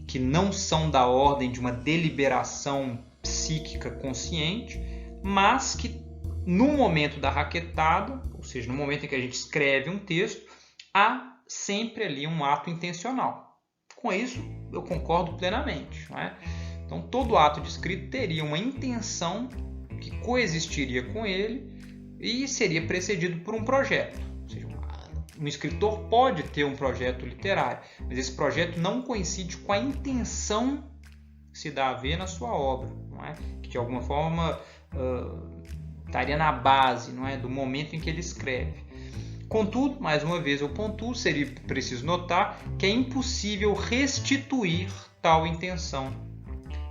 que não são da ordem de uma deliberação psíquica consciente, mas que no momento da raquetada, ou seja, no momento em que a gente escreve um texto, há sempre ali um ato intencional. Com isso, eu concordo plenamente, não é? Então, todo ato de escrita teria uma intenção que coexistiria com ele e seria precedido por um projeto. Ou seja, Um escritor pode ter um projeto literário, mas esse projeto não coincide com a intenção que se dá a ver na sua obra, não é? Que de alguma forma estaria na base, não é? Do momento em que ele escreve. Contudo, mais uma vez eu pontuo, seria preciso notar que é impossível restituir tal intenção.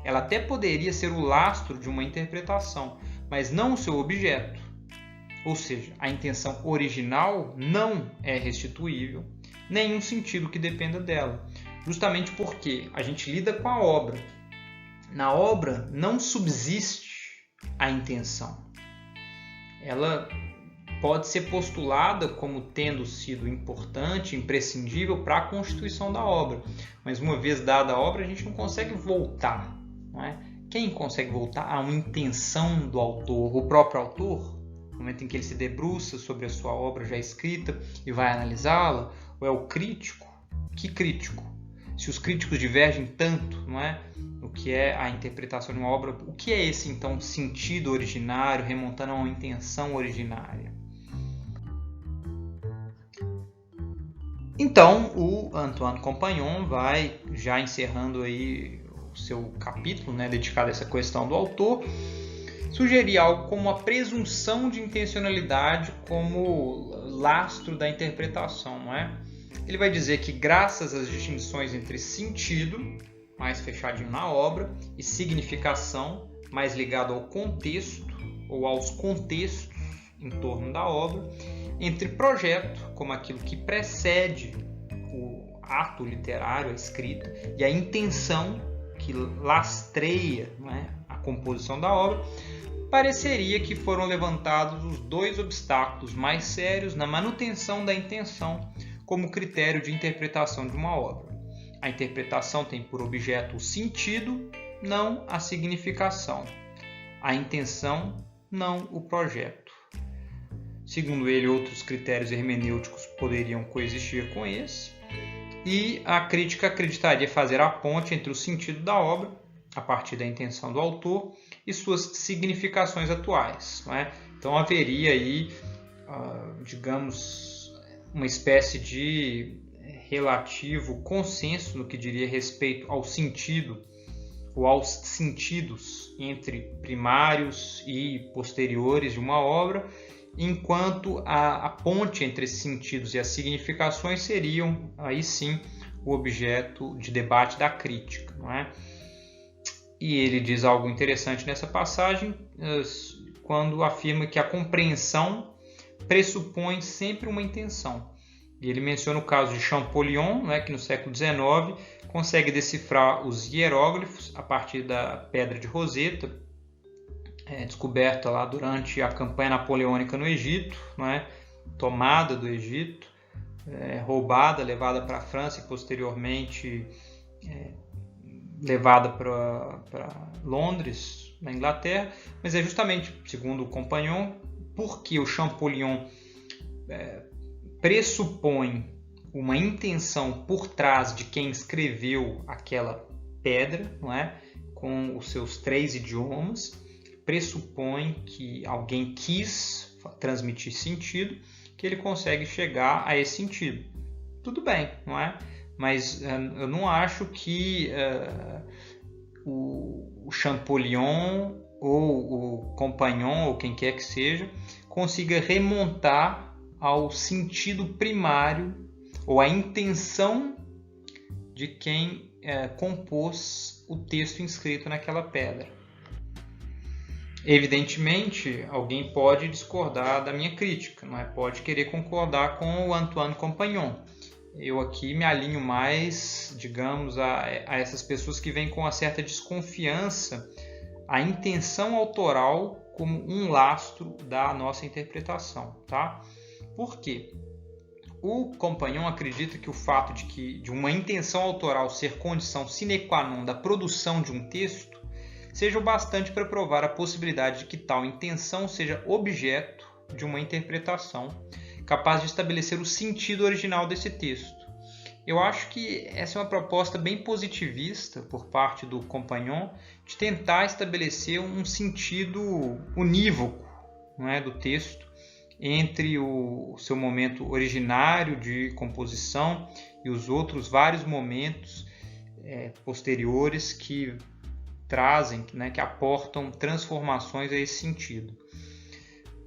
Ela até poderia ser o lastro de uma interpretação, mas não o seu objeto. Ou seja, a intenção original não é restituível, nenhum sentido que dependa dela. Justamente porque a gente lida com a obra. Na obra não subsiste a intenção. Ela pode ser postulada como tendo sido importante, imprescindível para a constituição da obra. Mas uma vez dada a obra, a gente não consegue voltar, não é? Quem consegue voltar a uma intenção do autor? O próprio autor? No momento em que ele se debruça sobre a sua obra já escrita e vai analisá-la? Ou é o crítico? Que crítico? Se os críticos divergem tanto, não é? O que é a interpretação de uma obra, o que é esse então sentido originário, remontando a uma intenção originária? Então, o Antoine Compagnon vai, já encerrando aí o seu capítulo, né, dedicado a essa questão do autor, sugerir algo como a presunção de intencionalidade como lastro da interpretação, não é? Ele vai dizer que graças às distinções entre sentido, mais fechadinho na obra, e significação, mais ligado ao contexto ou aos contextos em torno da obra, entre projeto, como aquilo que precede o ato literário, a escrita, e a intenção que lastreia, não é, a composição da obra, pareceria que foram levantados os dois obstáculos mais sérios na manutenção da intenção como critério de interpretação de uma obra. A interpretação tem por objeto o sentido, não a significação. A intenção, não o projeto. Segundo ele, outros critérios hermenêuticos poderiam coexistir com esse, e a crítica acreditaria fazer a ponte entre o sentido da obra, a partir da intenção do autor, e suas significações atuais, não é? Então haveria aí, digamos, uma espécie de relativo consenso no que diria respeito ao sentido ou aos sentidos entre primários e posteriores de uma obra, enquanto a ponte entre esses sentidos e as significações seriam, aí sim, o objeto de debate da crítica, não é? E ele diz algo interessante nessa passagem, quando afirma que a compreensão pressupõe sempre uma intenção. E ele menciona o caso de Champollion, né, que no século XIX consegue decifrar os hieróglifos a partir da pedra de Roseta, descoberta lá durante a campanha napoleônica no Egito, né, tomada do Egito, roubada, levada para a França e posteriormente levada para Londres, na Inglaterra. Mas é justamente, segundo o Compagnon, porque o Champollion pressupõe uma intenção por trás de quem escreveu aquela pedra, não é? Com os seus 3 idiomas, pressupõe que alguém quis transmitir sentido, que ele consegue chegar a esse sentido. Tudo bem, não é? Mas eu não acho que o Champollion ou o Compagnon, ou quem quer que seja, consiga remontar ao sentido primário ou à intenção de quem compôs o texto inscrito naquela pedra. Evidentemente, alguém pode discordar da minha crítica, não é? Pode querer concordar com o Antoine Compagnon. Eu aqui me alinho mais, digamos, a essas pessoas que vêm com uma certa desconfiança a intenção autoral como um lastro da nossa interpretação, tá? Por quê? O Compagnon acredita que o fato de uma intenção autoral ser condição sine qua non da produção de um texto seja o bastante para provar a possibilidade de que tal intenção seja objeto de uma interpretação capaz de estabelecer o sentido original desse texto. Eu acho que essa é uma proposta bem positivista por parte do Compagnon de tentar estabelecer um sentido unívoco, não é, do texto, entre o seu momento originário de composição e os outros vários momentos posteriores que trazem, né, que aportam transformações a esse sentido.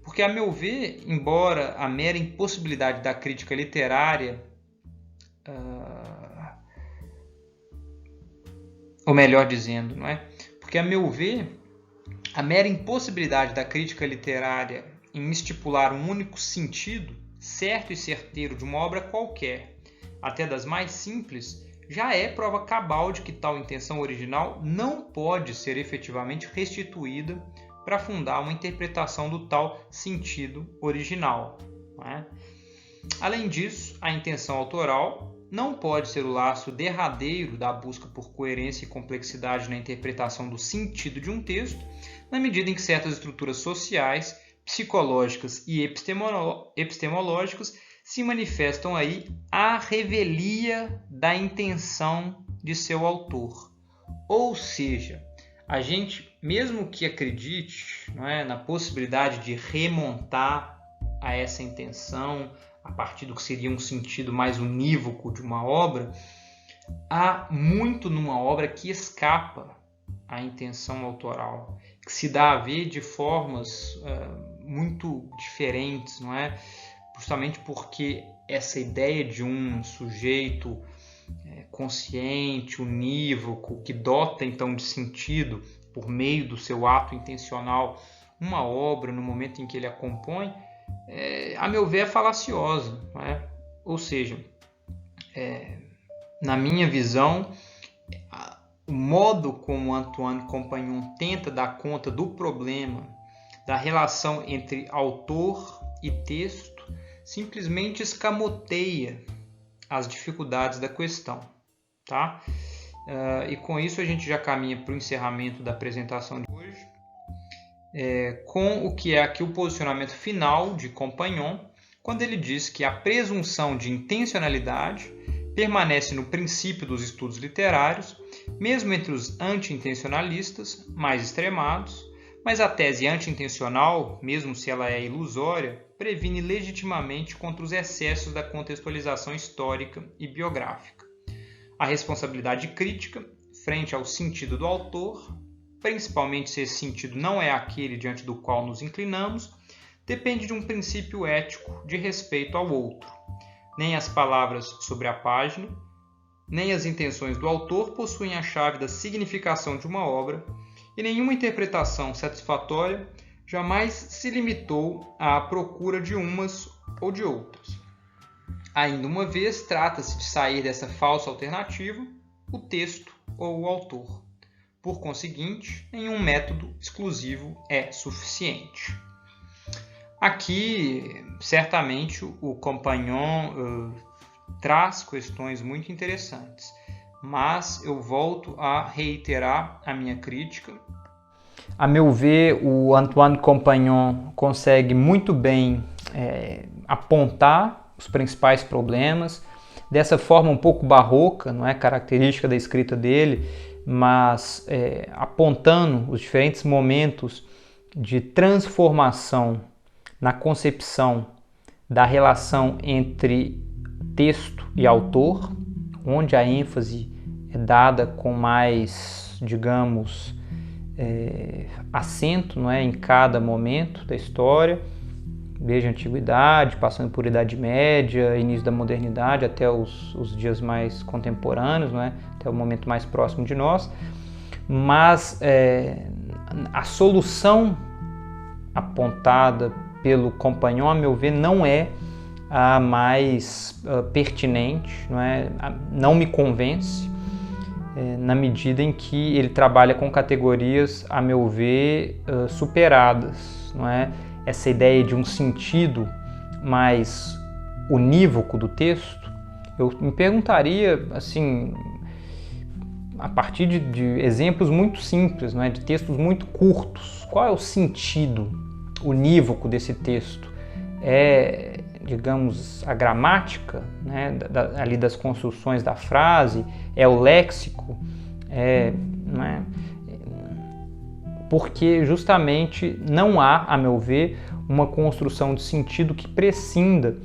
Porque, a meu ver, embora a mera impossibilidade da crítica literária, ou melhor dizendo, não é? Porque, a meu ver, a mera impossibilidade da crítica literária em estipular um único sentido certo e certeiro de uma obra qualquer, até das mais simples, já é prova cabal de que tal intenção original não pode ser efetivamente restituída para fundar uma interpretação do tal sentido original. Não é? Além disso, a intenção autoral não pode ser o laço derradeiro da busca por coerência e complexidade na interpretação do sentido de um texto, na medida em que certas estruturas sociais, psicológicas e epistemológicas se manifestam aí à revelia da intenção de seu autor. Ou seja, a gente, mesmo que acredite, não é, na possibilidade de remontar a essa intenção a partir do que seria um sentido mais unívoco de uma obra, há muito numa obra que escapa à intenção autoral, que se dá a ver de formas muito diferentes, não é? Justamente porque essa ideia de um sujeito consciente, unívoco, que dota então de sentido por meio do seu ato intencional uma obra no momento em que ele a compõe, a meu ver é falaciosa, não é? Ou seja, na minha visão, o modo como Antoine Compagnon tenta dar conta do problema da relação entre autor e texto simplesmente escamoteia as dificuldades da questão, tá? E com isso a gente já caminha para o encerramento da apresentação de hoje, com o que é aqui o posicionamento final de Compagnon, quando ele diz que a presunção de intencionalidade permanece no princípio dos estudos literários, mesmo entre os anti-intencionalistas mais extremados, mas a tese anti-intencional, mesmo se ela é ilusória, previne legitimamente contra os excessos da contextualização histórica e biográfica. A responsabilidade crítica, frente ao sentido do autor, principalmente se esse sentido não é aquele diante do qual nos inclinamos, depende de um princípio ético de respeito ao outro. Nem as palavras sobre a página, nem as intenções do autor possuem a chave da significação de uma obra, e nenhuma interpretação satisfatória jamais se limitou à procura de umas ou de outras. Ainda uma vez, trata-se de sair dessa falsa alternativa, o texto ou o autor. Por conseguinte, nenhum método exclusivo é suficiente. Aqui, certamente, o Compagnon traz questões muito interessantes, mas eu volto a reiterar a minha crítica. A meu ver, o Antoine Compagnon consegue muito bem apontar os principais problemas, dessa forma um pouco barroca, não é característica da escrita dele, mas apontando os diferentes momentos de transformação na concepção da relação entre texto e autor, onde a ênfase é dada com mais, digamos, acento, não é, em cada momento da história, desde a antiguidade, passando por Idade Média, início da modernidade, até os dias mais contemporâneos, não é, até o momento mais próximo de nós. Mas a solução apontada pelo Compagnon, a meu ver, não é a mais pertinente, não me convence, na medida em que ele trabalha com categorias, a meu ver, superadas, não é? Essa ideia de um sentido mais unívoco do texto, eu me perguntaria, assim, a partir de exemplos muito simples, não é? De textos muito curtos, qual é o sentido unívoco desse texto? É, digamos, a gramática, né, ali das construções da frase, é o léxico, não é? Porque justamente não há, a meu ver, uma construção de sentido que prescinda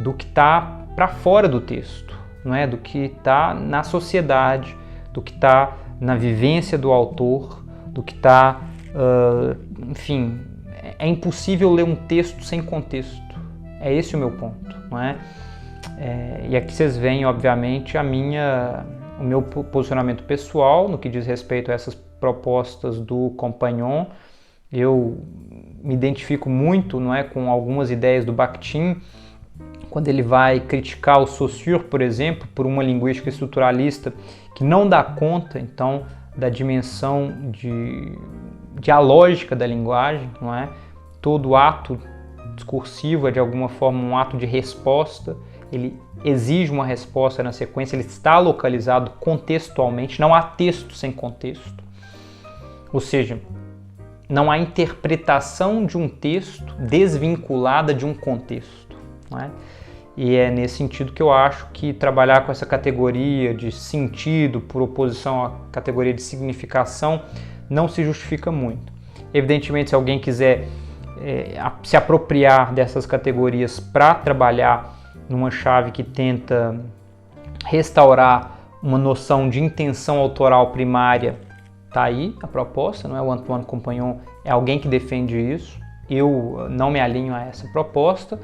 do que está para fora do texto, não é? Do que está na sociedade, do que está na vivência do autor, do que está, enfim, é impossível ler um texto sem contexto. É esse o meu ponto, não é? E aqui vocês veem, obviamente, o meu posicionamento pessoal no que diz respeito a essas propostas do Compagnon. Eu me identifico muito, não é, com algumas ideias do Bakhtin, quando ele vai criticar o Saussure, por exemplo, por uma linguística estruturalista que não dá conta, então, da dimensão dialógica da linguagem, não é? Todo ato discursivo é, de alguma forma, um ato de resposta, ele exige uma resposta na sequência, ele está localizado contextualmente, não há texto sem contexto. Ou seja, não há interpretação de um texto desvinculada de um contexto, não é? E é nesse sentido que eu acho que trabalhar com essa categoria de sentido por oposição à categoria de significação não se justifica muito. Evidentemente, se alguém quiser se apropriar dessas categorias para trabalhar numa chave que tenta restaurar uma noção de intenção autoral primária, tá aí a proposta, não é? O Antoine Compagnon é alguém que defende isso. Eu não me alinho a essa proposta,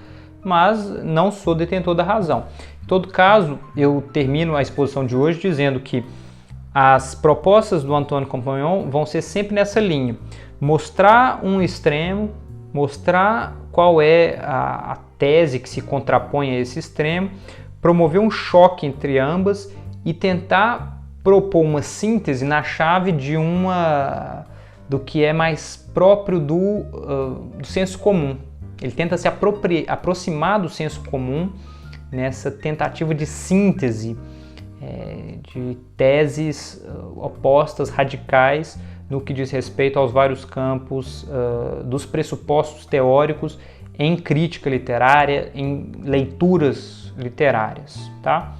mas não sou detentor da razão. Em todo caso, eu termino a exposição de hoje dizendo que as propostas do Antoine Compagnon vão ser sempre nessa linha: mostrar um extremo, mostrar qual é a tese que se contrapõe a esse extremo, promover um choque entre ambas e tentar propor uma síntese na chave do que é mais próprio do senso comum. Ele tenta se aproximar do senso comum nessa tentativa de síntese de teses opostas, radicais, no que diz respeito aos vários campos dos pressupostos teóricos em crítica literária, em leituras literárias, tá?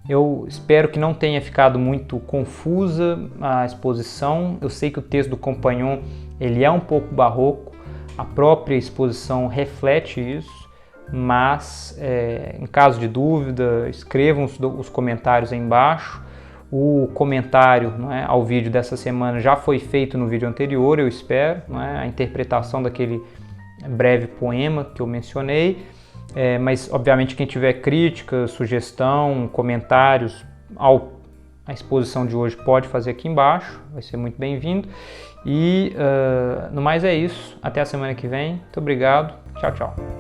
Eu espero que não tenha ficado muito confusa a exposição. Eu sei que o texto do Compagnon ele é um pouco barroco, a própria exposição reflete isso, mas em caso de dúvida, escrevam os comentários aí embaixo. O comentário, não é, ao vídeo dessa semana já foi feito no vídeo anterior, eu espero, não é, a interpretação daquele breve poema que eu mencionei, mas obviamente quem tiver crítica, sugestão, comentários à exposição de hoje pode fazer aqui embaixo, vai ser muito bem-vindo. E no mais é isso, até a semana que vem, muito obrigado, tchau, tchau.